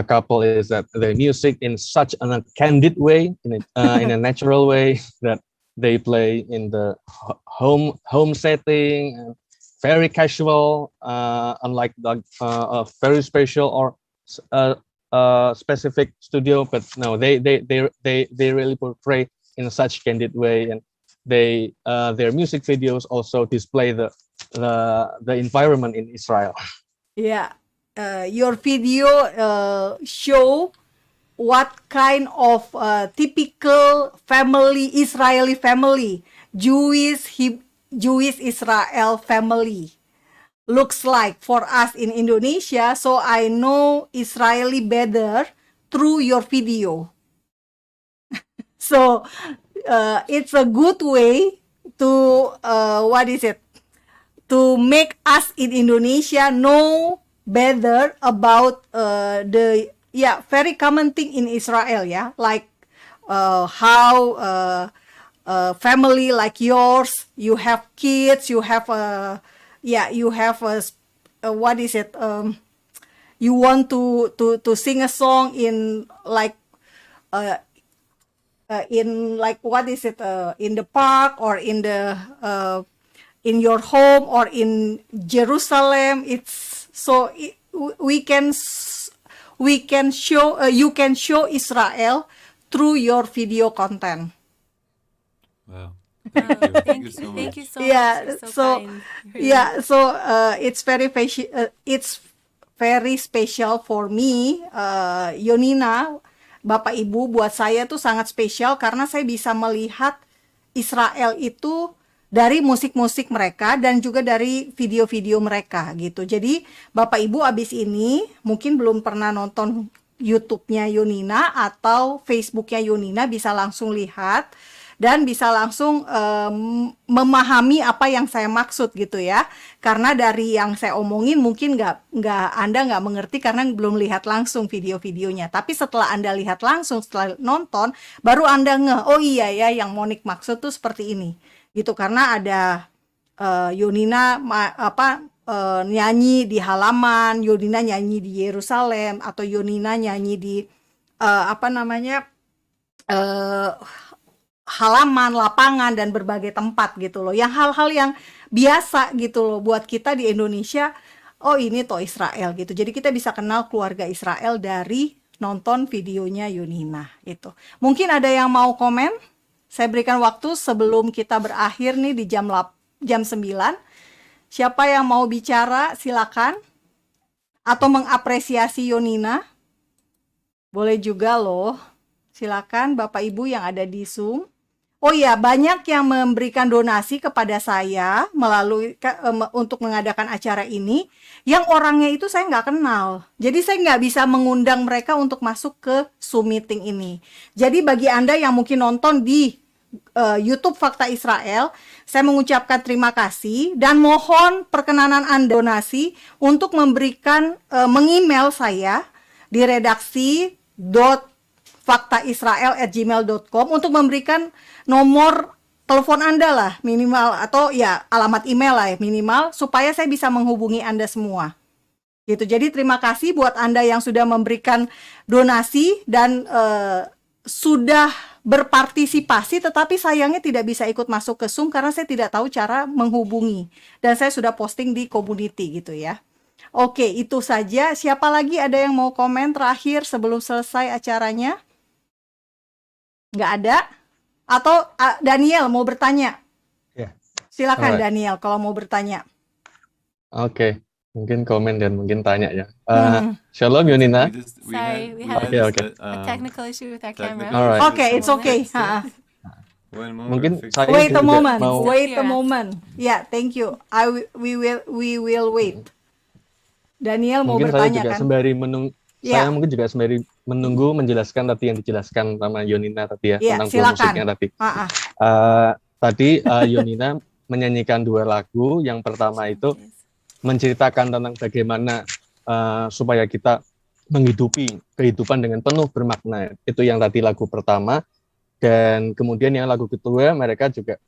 B: couple is that their music in such a candid way, in a natural way, that they play in the home setting, and very casual, unlike a very special or specific studio. But no, they really portray in such candid way, and their music videos also display the environment in Israel.
A: Yeah, your video show what kind of typical family, Israeli family, Jewish Israel family looks like for us in Indonesia. So I know Israeli better through your video. So it's a good way what is it? To make us in Indonesia know better about the very common thing in Israel, like how family like yours, you have kids, you have what is it? You want to sing a song in like what is it? In the park or in the in your home or in Jerusalem. It's so we can show you can show Israel through your video content.
D: Wow.
C: Wow,
D: Thank you so much.
C: thank you so
A: Yeah,
C: much. You're so
A: so-
C: kind. Really.
A: It's very special for me, Yonina, Bapak Ibu, buat saya tuh sangat spesial karena saya bisa melihat Israel itu dari musik-musik mereka dan juga dari video-video mereka gitu. Jadi Bapak Ibu abis ini mungkin belum pernah nonton YouTube-nya Yonina atau Facebook-nya Yonina, bisa langsung lihat dan bisa langsung memahami apa yang saya maksud gitu ya. Karena dari yang saya omongin mungkin Anda nggak mengerti karena belum lihat langsung video-videonya. Tapi setelah Anda lihat langsung, setelah nonton, baru Anda oh iya ya yang Monik maksud tuh seperti ini gitu. Karena ada Yonina nyanyi di halaman, Yonina nyanyi di Yerusalem, atau Yonina nyanyi di halaman, lapangan, dan berbagai tempat gitu loh. Yang hal-hal yang biasa gitu loh buat kita di Indonesia. Oh ini toh Israel gitu. Jadi kita bisa kenal keluarga Israel dari nonton videonya Yonina itu. Mungkin ada yang mau komen? Saya berikan waktu sebelum kita berakhir nih di jam 9. Siapa yang mau bicara silakan. Atau mengapresiasi Yonina. Boleh juga loh. Silakan Bapak Ibu yang ada di Zoom. Oh iya, banyak yang memberikan donasi kepada saya melalui untuk mengadakan acara ini, yang orangnya itu saya nggak kenal. Jadi saya nggak bisa mengundang mereka untuk masuk ke Zoom meeting ini. Jadi bagi Anda yang mungkin nonton di YouTube Fakta Israel, saya mengucapkan terima kasih dan mohon perkenanan Anda donasi untuk memberikan mengemail saya di redaksi faktaisrael@gmail.com untuk memberikan nomor telepon Anda lah minimal, atau ya alamat email lah ya minimal, supaya saya bisa menghubungi Anda semua gitu. Jadi terima kasih buat Anda yang sudah memberikan donasi dan sudah berpartisipasi, tetapi sayangnya tidak bisa ikut masuk ke Zoom karena saya tidak tahu cara menghubungi, dan saya sudah posting di community gitu ya. Oke, itu saja. Siapa lagi ada yang mau komen terakhir sebelum selesai acaranya? Nggak ada? Atau Daniel mau bertanya?
B: Ya.
A: Silakan
B: Alright.
A: Daniel kalau mau bertanya.
B: Oke, mungkin komen dan mungkin tanya ya. Shalom Yonina.
C: Sorry, we had
B: Okay.
C: a technical issue with our camera.
B: Alright.
A: Oke, it's okay.
B: Mungkin saya
A: Wait a
B: juga
A: moment.
B: mau
A: Wait a moment. Yeah, thank you. We will wait. Daniel mau
B: mungkin saya
A: bertanya
B: juga
A: kan?
B: sembari menunggu.
A: Ya.
B: Saya mungkin juga sembari menunggu menjelaskan tadi yang dijelaskan sama Yonina tadi ya,
A: Iya,
B: tentang
A: silakan.
B: musiknya tadi. Tadi Yonina menyanyikan 2 lagu. Yang pertama itu menceritakan tentang bagaimana supaya kita menghidupi kehidupan dengan penuh bermakna. Itu yang tadi lagu pertama. Dan kemudian yang lagu kedua mereka juga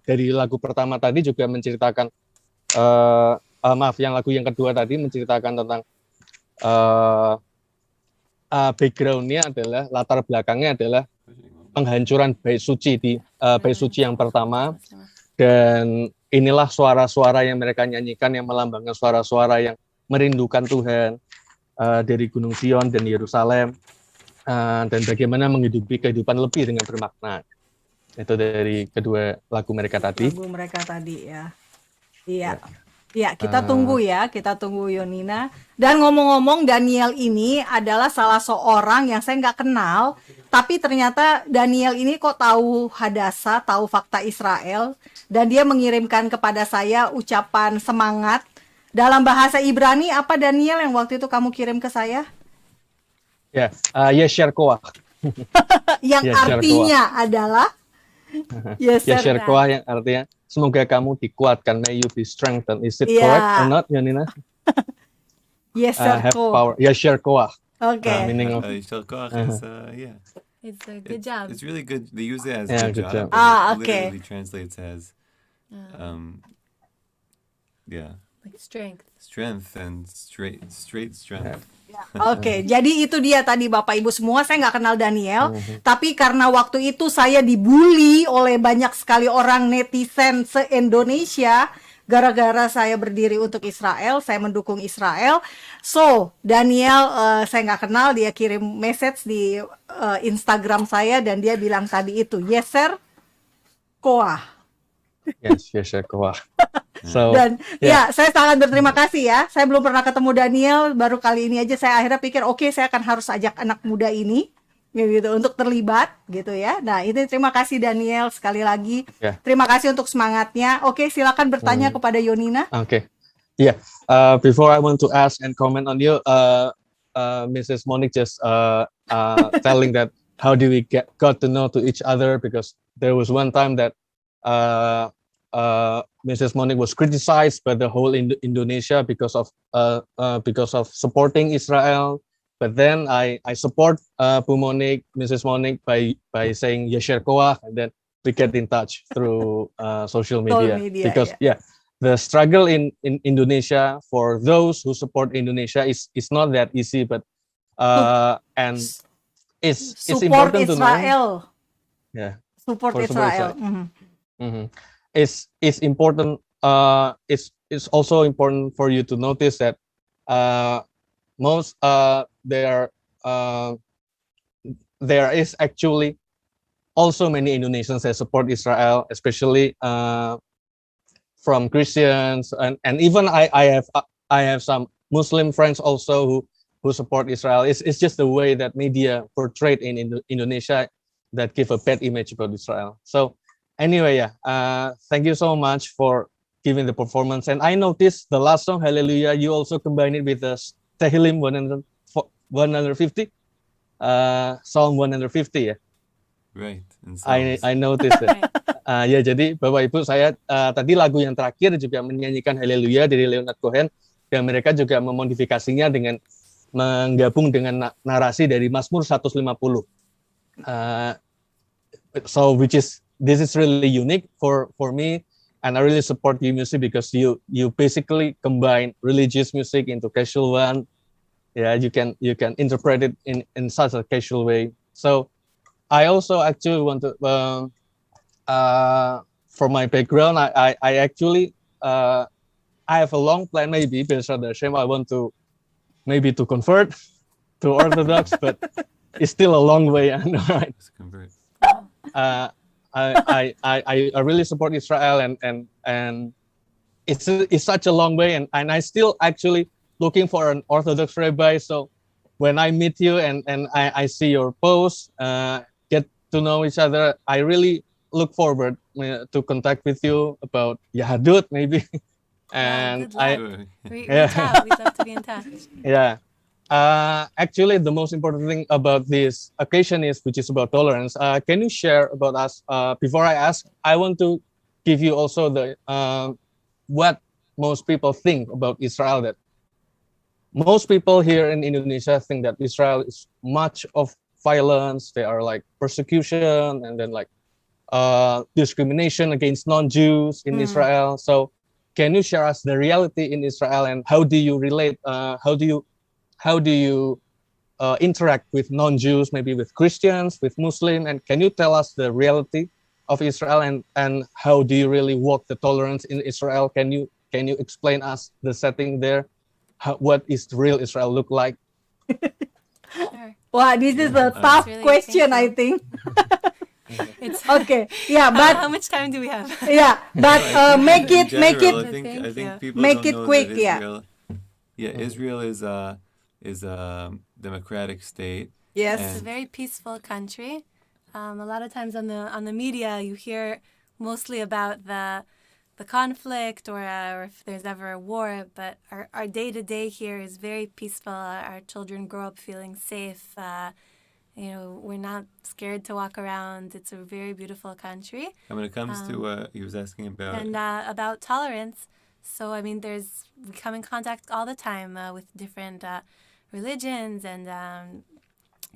B: dari lagu pertama tadi juga menceritakan yang lagu yang kedua tadi menceritakan tentang background-nya adalah, latar belakangnya adalah penghancuran bait suci di bait suci yang pertama, dan inilah suara-suara yang mereka nyanyikan yang melambangkan suara-suara yang merindukan Tuhan dari Gunung Sion dan Yerusalem, dan bagaimana menghidupi kehidupan lebih dengan bermakna. Itu dari kedua lagu mereka tadi.
A: Lagu mereka tadi ya. Iya. Ya, kita tunggu ya, kita tunggu Yonina. Dan ngomong-ngomong, Daniel ini adalah salah seorang yang saya nggak kenal, tapi ternyata Daniel ini kok tahu Hadasa, tahu Fakta Israel, dan dia mengirimkan kepada saya ucapan semangat dalam bahasa Ibrani. Apa Daniel yang waktu itu kamu kirim ke saya?
B: Ya, Yesher Koach.
A: Yang
B: Yes,
A: artinya adalah Yes, sir.
B: Yasher koah yang artinya semoga kamu dikuatkan, may you be strengthened. Is it
A: Yeah.
B: correct or not, Yonina?
A: Yes, sir.
B: Have
A: Cool.
B: power. Yasher koah.
A: Okay.
B: Meaning of
D: Yishal koach is, yeah.
C: It's a good job.
D: It's really good. They use it as
B: Yeah,
D: good
B: good
D: job.
B: job.
D: But
A: Ah,
D: it
A: okay.
D: literally translates as, yeah,
C: Like strength.
D: strength and straight strength.
A: Oke, jadi itu dia tadi Bapak Ibu semua, saya nggak kenal Daniel, tapi karena waktu itu saya dibully oleh banyak sekali orang netizen se-Indonesia, gara-gara saya berdiri untuk Israel, saya mendukung Israel. So, Daniel saya nggak kenal, dia kirim message di Instagram saya dan dia bilang tadi itu, yes sir, koah.
B: Yes, Yasher koah. So,
A: Dan
B: yeah.
A: ya, saya sangat berterima kasih ya. Saya belum pernah ketemu Daniel, baru kali ini aja saya akhirnya pikir, oke, saya akan harus ajak anak muda ini gitu untuk terlibat gitu ya. Nah, ini terima kasih Daniel sekali lagi.
B: Yeah.
A: Terima kasih untuk semangatnya. Oke, silakan bertanya kepada Yonina.
B: Okay. Yeah. Before I want to ask and comment on you, Mrs. Monique just telling that how do we got to know to each other, because there was one time that Mrs. Monique was criticized by the whole Indonesia because of supporting Israel. But then I support Mrs. Monique by saying Yasher koah, and then we get in touch through social media. Because the struggle in Indonesia for those who support Indonesia is not that easy, but and it's
A: Support
B: important
A: Israel.
B: to know. Yeah.
A: Support Israel.
B: It's important. It's also important for you to notice that there is actually also many Indonesians that support Israel, especially from Christians, and even I have some Muslim friends also who support Israel. It's just the way that media portrayed in Indonesia that give a bad image about Israel. So anyway, thank you so much for giving the performance. And I noticed the last song, Hallelujah, you also combined it with the Tehillim 150, Psalm 150 ya.
D: Right.
B: I noticed it. Ya, jadi Bapak Ibu, saya tadi lagu yang terakhir juga menyanyikan Hallelujah dari Leonard Cohen, dan mereka juga memodifikasinya dengan menggabung dengan narasi dari Mazmur 150. So this is really unique for me, and I really support your music because you basically combine religious music into casual one. Yeah, you can interpret it in such a casual way. So I also actually want to for my background, I actually I have a long plan, maybe B'ezrat Hashem, I want to maybe to convert to Orthodox, but it's still a long way. I know, right? I really support Israel, and it's such a long way, and I still actually looking for an Orthodox rabbi. So when I meet you and I see your posts, get to know each other, I really look forward to contact with you about Yahadut maybe. And
C: reach out. We'd love to be in touch.
B: Yeah. Actually, the most important thing about this occasion which is about tolerance. Can you share about us? Before I ask, I want to give you also the what most people think about Israel. That most people here in Indonesia think that Israel is much of violence. They are like persecution and then like discrimination against non-Jews in Israel. So, can you share us the reality in Israel, and how do you relate? How do you interact with non-Jews, maybe with Christians, with Muslim, and can you tell us the reality of Israel, and how do you really walk the tolerance in Israel? Can you explain us the setting there? What is the real Israel look like?
C: Sure.
A: Wow, this is a tough
C: really
A: question, I
C: painful.
A: think.
C: It's
A: Okay, yeah, but
C: how much time do we have?
A: yeah, but make it
D: I think people
A: Make
D: don't
A: it
D: know
A: quick,
D: that Israel, Israel is a democratic state.
A: yes.
C: It's a very peaceful country. A lot of times on the media, you hear mostly about the conflict or if there's ever a war. But our day-to-day here is very peaceful. Our children grow up feeling safe. You know, we're not scared to walk around. It's a very beautiful country.
D: And when it comes to, he was asking about...
C: And about tolerance. So, I mean, we come in contact all the time with different religions and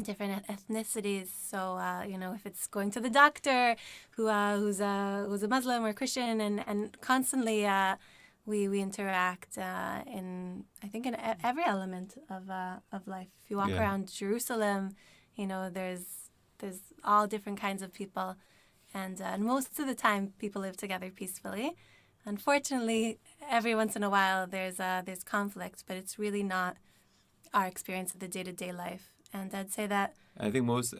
C: different ethnicities. So, you know, if it's going to the doctor who's a Muslim or Christian, and constantly we interact in every element of life. If you walk around Jerusalem, you know, there's all different kinds of people, and most of the time people live together peacefully. Unfortunately, every once in a while there's conflict, but it's really not our experience of the day-to-day life. And I'd say that
D: I think most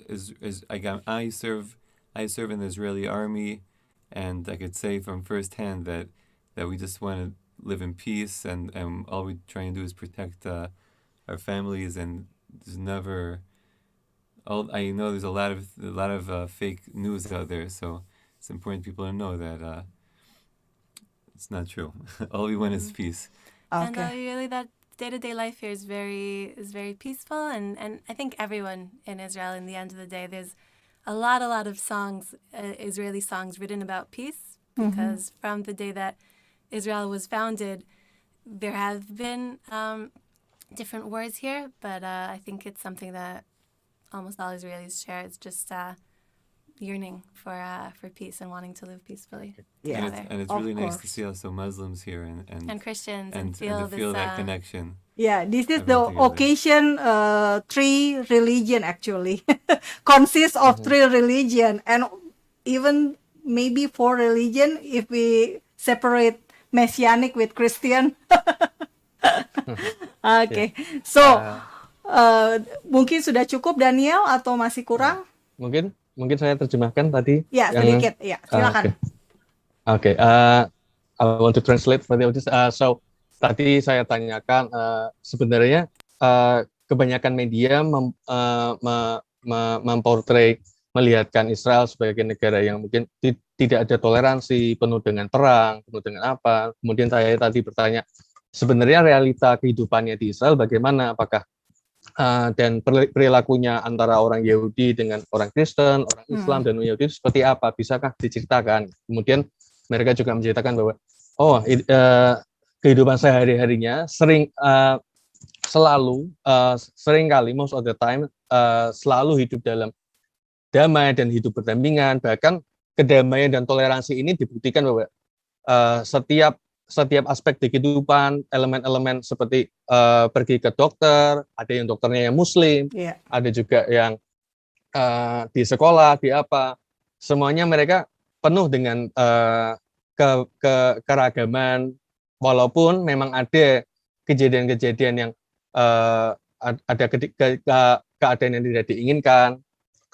D: is I serve in the Israeli army, and I could say from firsthand that we just want to live in peace, and all we try and do is protect our families, and there's never. I know there's a lot of fake news out there, so it's important people to know that it's not true. All we want is peace.
C: and really that day-to-day life here is very peaceful, and I think everyone in Israel, in the end of the day, there's a lot of songs, Israeli songs written about peace, because from the day that Israel was founded, there have been different wars here, but I think it's something that almost all Israelis share. It's just yearning for peace and wanting to live peacefully together.
D: And it's really nice to see also Muslims here and
C: Christians
D: and
C: and feel
D: to feel
C: this,
D: that connection.
A: Yeah, this is the
D: everyone together.
A: occasion. Three religion actually consists of three religion, and even maybe 4 religion if we separate Messianic with Christian. Okay, so mungkin sudah cukup Daniel atau masih kurang?
B: Mungkin saya terjemahkan tadi.
A: Ya, sedikit. Ya, silakan.
B: Okay. I want to translate for the audience. So tadi saya tanyakan sebenarnya kebanyakan media memportray, melihatkan Israel sebagai negara yang mungkin tidak ada toleransi, penuh dengan perang, penuh dengan apa. Kemudian saya tadi bertanya, sebenarnya realita kehidupannya di Israel bagaimana? Apakah dan perilakunya antara orang Yahudi dengan orang Kristen, orang Islam dan Yahudi seperti apa? Bisakah diceritakan? Kemudian mereka juga menceritakan bahwa kehidupan sehari-harinya sering kali most of the time selalu hidup dalam damai dan hidup berdampingan. Bahkan kedamaian dan toleransi ini dibuktikan bahwa setiap aspek di kehidupan, elemen-elemen seperti pergi ke dokter, ada yang dokternya yang Muslim, ada juga yang di sekolah, di apa, semuanya mereka penuh dengan keragaman, walaupun memang ada kejadian-kejadian yang ada keadaan yang tidak diinginkan,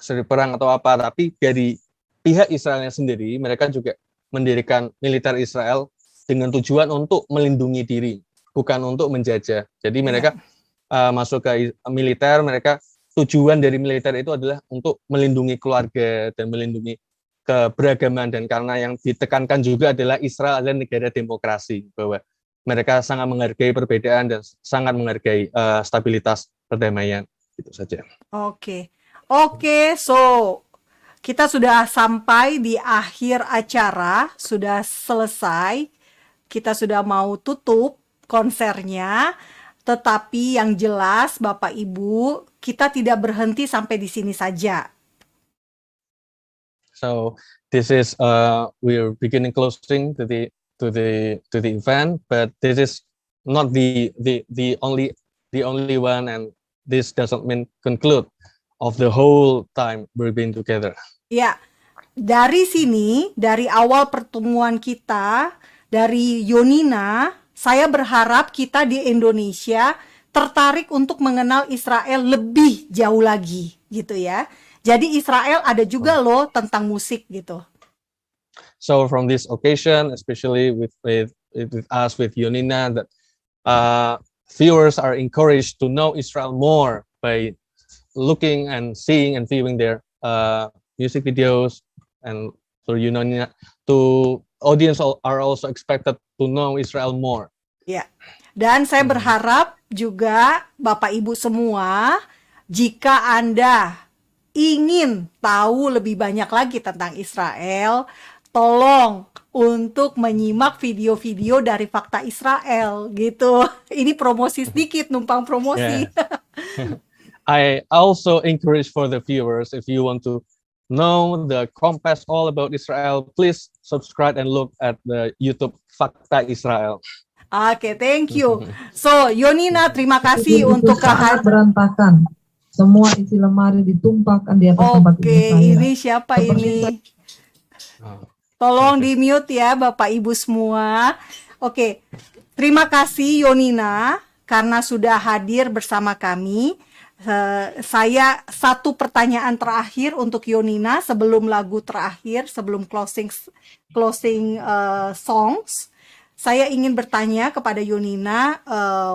B: seperti perang atau apa, tapi dari pihak Israelnya sendiri, mereka juga mendirikan militer Israel dengan tujuan untuk melindungi diri, bukan untuk menjajah. Jadi mereka masuk ke militer, mereka tujuan dari militer itu adalah untuk melindungi keluarga dan melindungi keberagaman, dan karena yang ditekankan juga adalah Israel adalah negara demokrasi, bahwa mereka sangat menghargai perbedaan dan sangat menghargai stabilitas perdamaian. Itu saja. Oke,
A: so kita sudah sampai di akhir acara, sudah selesai. Kita sudah mau tutup konsernya, tetapi yang jelas Bapak Ibu, kita tidak berhenti sampai di sini saja.
B: So this is we're beginning closing to the event, but this is not the only one, and this doesn't mean conclude of the whole time we've been together.
A: Ya, dari sini, dari awal pertemuan kita, dari Yonina, saya berharap kita di Indonesia tertarik untuk mengenal Israel lebih jauh lagi, gitu ya. Jadi Israel ada juga loh tentang musik gitu.
B: So from this occasion, especially with us, with Yonina, that viewers are encouraged to know Israel more by looking and seeing and viewing their music videos, and for Yonina, to audience are also expected to know Israel more.
A: Ya, dan saya berharap juga Bapak Ibu semua jika Anda ingin tahu lebih banyak lagi tentang Israel, tolong untuk menyimak video-video dari Fakta Israel gitu. Ini promosi sedikit, numpang promosi.
B: I also encourage for the viewers, if you want to know the compass all about Israel, please subscribe and look at the YouTube Fakta Israel.
A: Oke, thank you. So, Yonina, terima kasih untuk
H: sangat berantakan. Semua isi lemari ditumpahkan di atas tempat
A: Oke,
H: tidur saya.
A: ini siapa ini? Tolong di mute ya Bapak Ibu semua. Oke, terima kasih Yonina karena sudah hadir bersama kami. Saya satu pertanyaan terakhir untuk Yonina sebelum lagu terakhir, sebelum closing songs. Saya ingin bertanya kepada Yonina,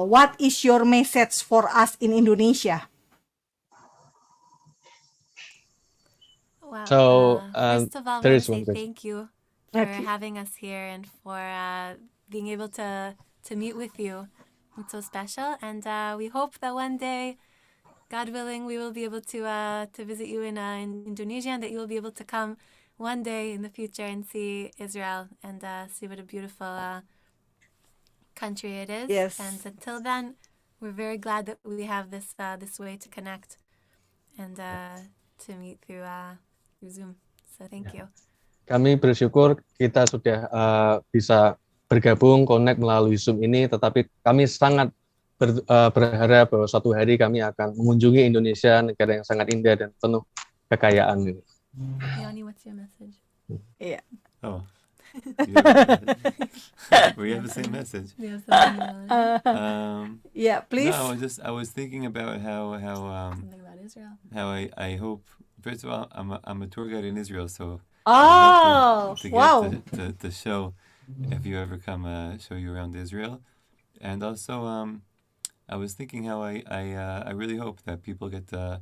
A: what is your message for us in Indonesia?
C: Wow.
B: So,
C: First of all, I
B: there
C: want
B: is
C: to say
B: one question.
C: thank you for
A: Okay.
C: having us here and for being able to meet with you. It's so special, and we hope that one day, God willing, we will be able to visit you in Indonesia, and that you will be able to come one day in the future and see Israel and see what a beautiful country it is.
A: Yes.
C: And until then, we're very glad that we have this way to connect and to meet through Zoom. So thank you.
B: Kami bersyukur kita sudah bisa bergabung, connect melalui Zoom ini, tetapi kami sangat berharap bahwa suatu hari kami akan mengunjungi Indonesia, negara yang sangat indah dan penuh kekayaan ini.
C: Yoni, what's your message?
A: Iya.
D: Oh. We have the same message.
C: Do you have something you wanna-
A: Yeah, please.
D: No, I was thinking about how
C: something about Israel?
D: how I hope. First of all, I'm a tour guide in Israel, so
A: Oh,
D: I'd love to
A: wow.
D: get to show if you ever come show you around Israel, and also I was thinking how I really hope that people get that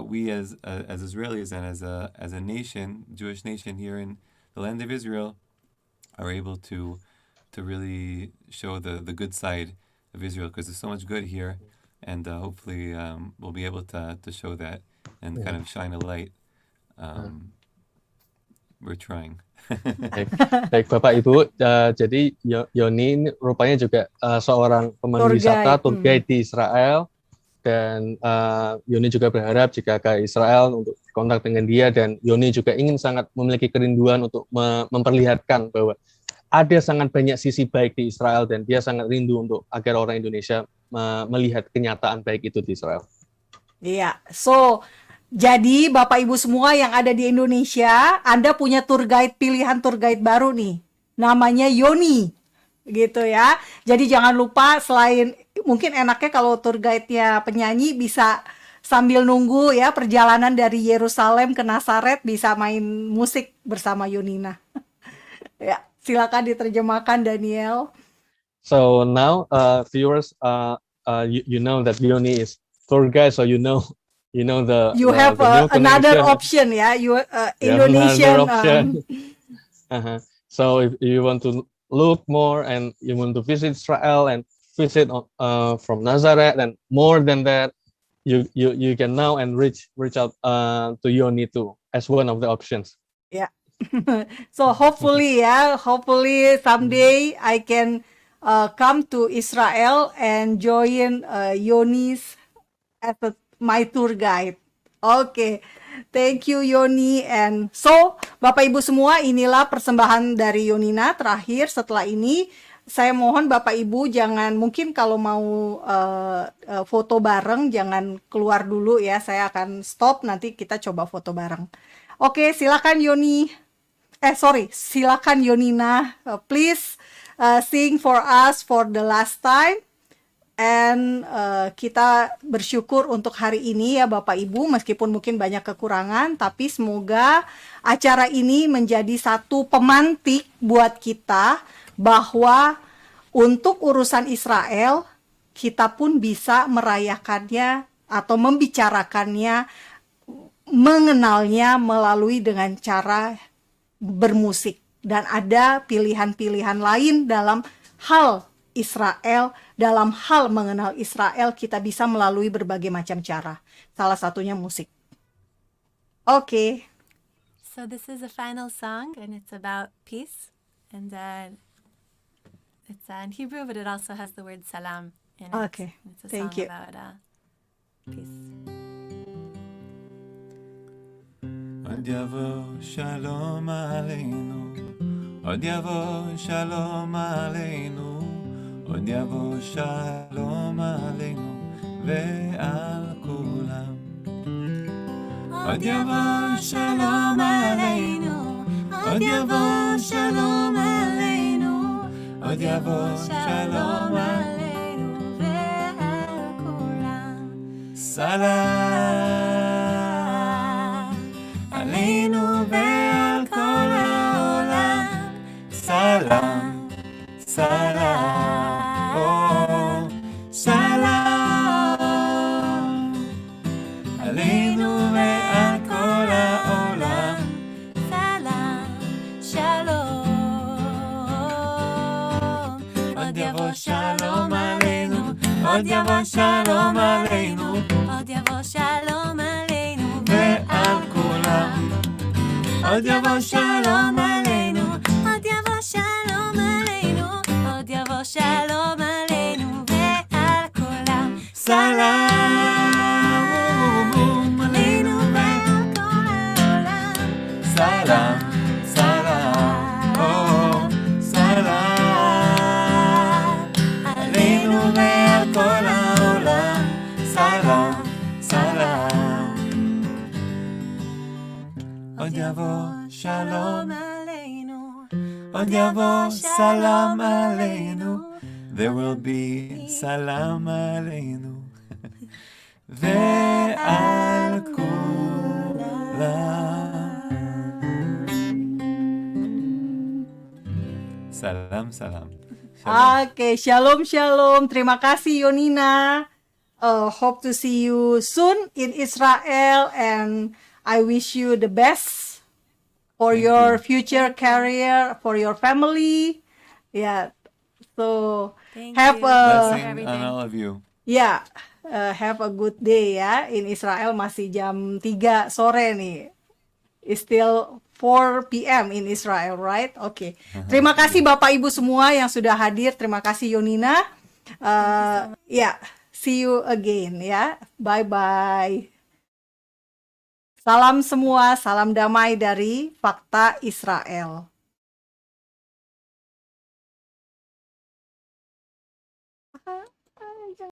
D: we as Israelis and as a nation, Jewish nation here in the land of Israel, are able to really show the good side of Israel, because there's so much good here, and hopefully we'll be able to show that and kind of shine a light. We're trying.
B: Baik Bapak Ibu, jadi Yoni ini rupanya juga seorang pemandu
A: Tour
B: wisata,
A: guide.
B: tour guide di Israel, dan Yoni juga berharap jika ke Israel untuk kontak dengan dia, dan Yoni juga ingin sangat memiliki kerinduan untuk memperlihatkan bahwa ada sangat banyak sisi baik di Israel, dan dia sangat rindu untuk agar orang Indonesia melihat kenyataan baik itu di Israel.
A: Iya, so jadi Bapak Ibu semua yang ada di Indonesia, Anda punya pilihan tour guide baru nih, namanya Yoni, gitu ya. Jadi jangan lupa, selain mungkin enaknya kalau tour guide-nya penyanyi, bisa sambil nunggu ya perjalanan dari Yerusalem ke Nazaret, bisa main musik bersama Yonina. Ya, silakan diterjemahkan Daniel.
B: So now, viewers, you know that Yoni is tour guide, so you know the
A: You have
B: the new
A: another
B: connection.
A: option ya,
B: You have
A: Indonesian.
B: another option. So if you want to look more and you want to visit Israel and visit from Nazareth and more than that, you can now and reach out to Yoni too as one of the options.
A: Yeah. So hopefully someday I can come to Israel and join Yoni's as my tour guide. Oke, thank you Yoni. And so Bapak Ibu semua, inilah persembahan dari Yonina terakhir. Setelah ini saya mohon Bapak Ibu jangan, mungkin kalau mau foto bareng jangan keluar dulu ya. Saya akan stop, nanti kita coba foto bareng. Oke, silakan Yoni. Silakan Yonina. Please sing for us for the last time. And kita bersyukur untuk hari ini ya Bapak Ibu, meskipun mungkin banyak kekurangan, tapi semoga acara ini menjadi satu pemantik buat kita bahwa untuk urusan Israel kita pun bisa merayakannya atau membicarakannya, mengenalnya melalui dengan cara bermusik. Dan ada pilihan-pilihan lain dalam hal Israel dalam hal mengenal Israel kita bisa melalui berbagai macam cara. Salah satunya musik. Oke.
C: So this is a final song, and it's about peace, and it's in Hebrew, but it also has the word salam in it.
A: Okay,
C: It's a
A: thank
C: song
A: you.
C: about peace.
E: עוד יבוא שלום עלינו, עוד יבוא שלום עלינו, עוד יבוא שלום עלינו ועל כולם. עוד יבוא שלום עלינו, עוד יבוא שלום עלינו, עוד יבוא שלום עלינו ועל כולם. סלאם עלינו ועל כל העולם. סלאם, סלאם, סלאם עלינו ועל כל העולם.
C: סלאם, שלום. עוד יבוא שלום עלינו, עוד יבוא שלום עלינו, עוד יבוא שלום עלינו
E: ועל כולם.
C: עוד יבוא שלום עלינו, עוד יבוא שלום עלינו, עוד יבוא שלום עלינו ועל כולם.
E: סלאם עלינו ועל
C: כל העולם.
E: סלאם, סלאם, סלאם עלינו ועל כל העולם. סלאם, סלאם. עוד יבוא שלום
C: עלינו,
E: עוד יבוא סלאם עלינו. There will be סלאם עלינו ועל כולם. סלאם, סלאם.
A: Oke, shalom shalom. Terima kasih Yonina. Hope to see you soon in Israel, and I wish you the best for
E: Thank
A: your
E: you.
A: future career, for your family. Yeah. So
C: Thank
A: have
C: you.
E: Blessing
C: everything.
E: on all of you.
A: yeah, have a good day ya. In Israel masih jam 3 sore nih. It's still 4 p.m. in Israel, right? Oke. Terima kasih Bapak Ibu semua yang sudah hadir. Terima kasih Yonina. Ya, see you again ya. Bye bye. Salam semua, salam damai dari Fakta Israel.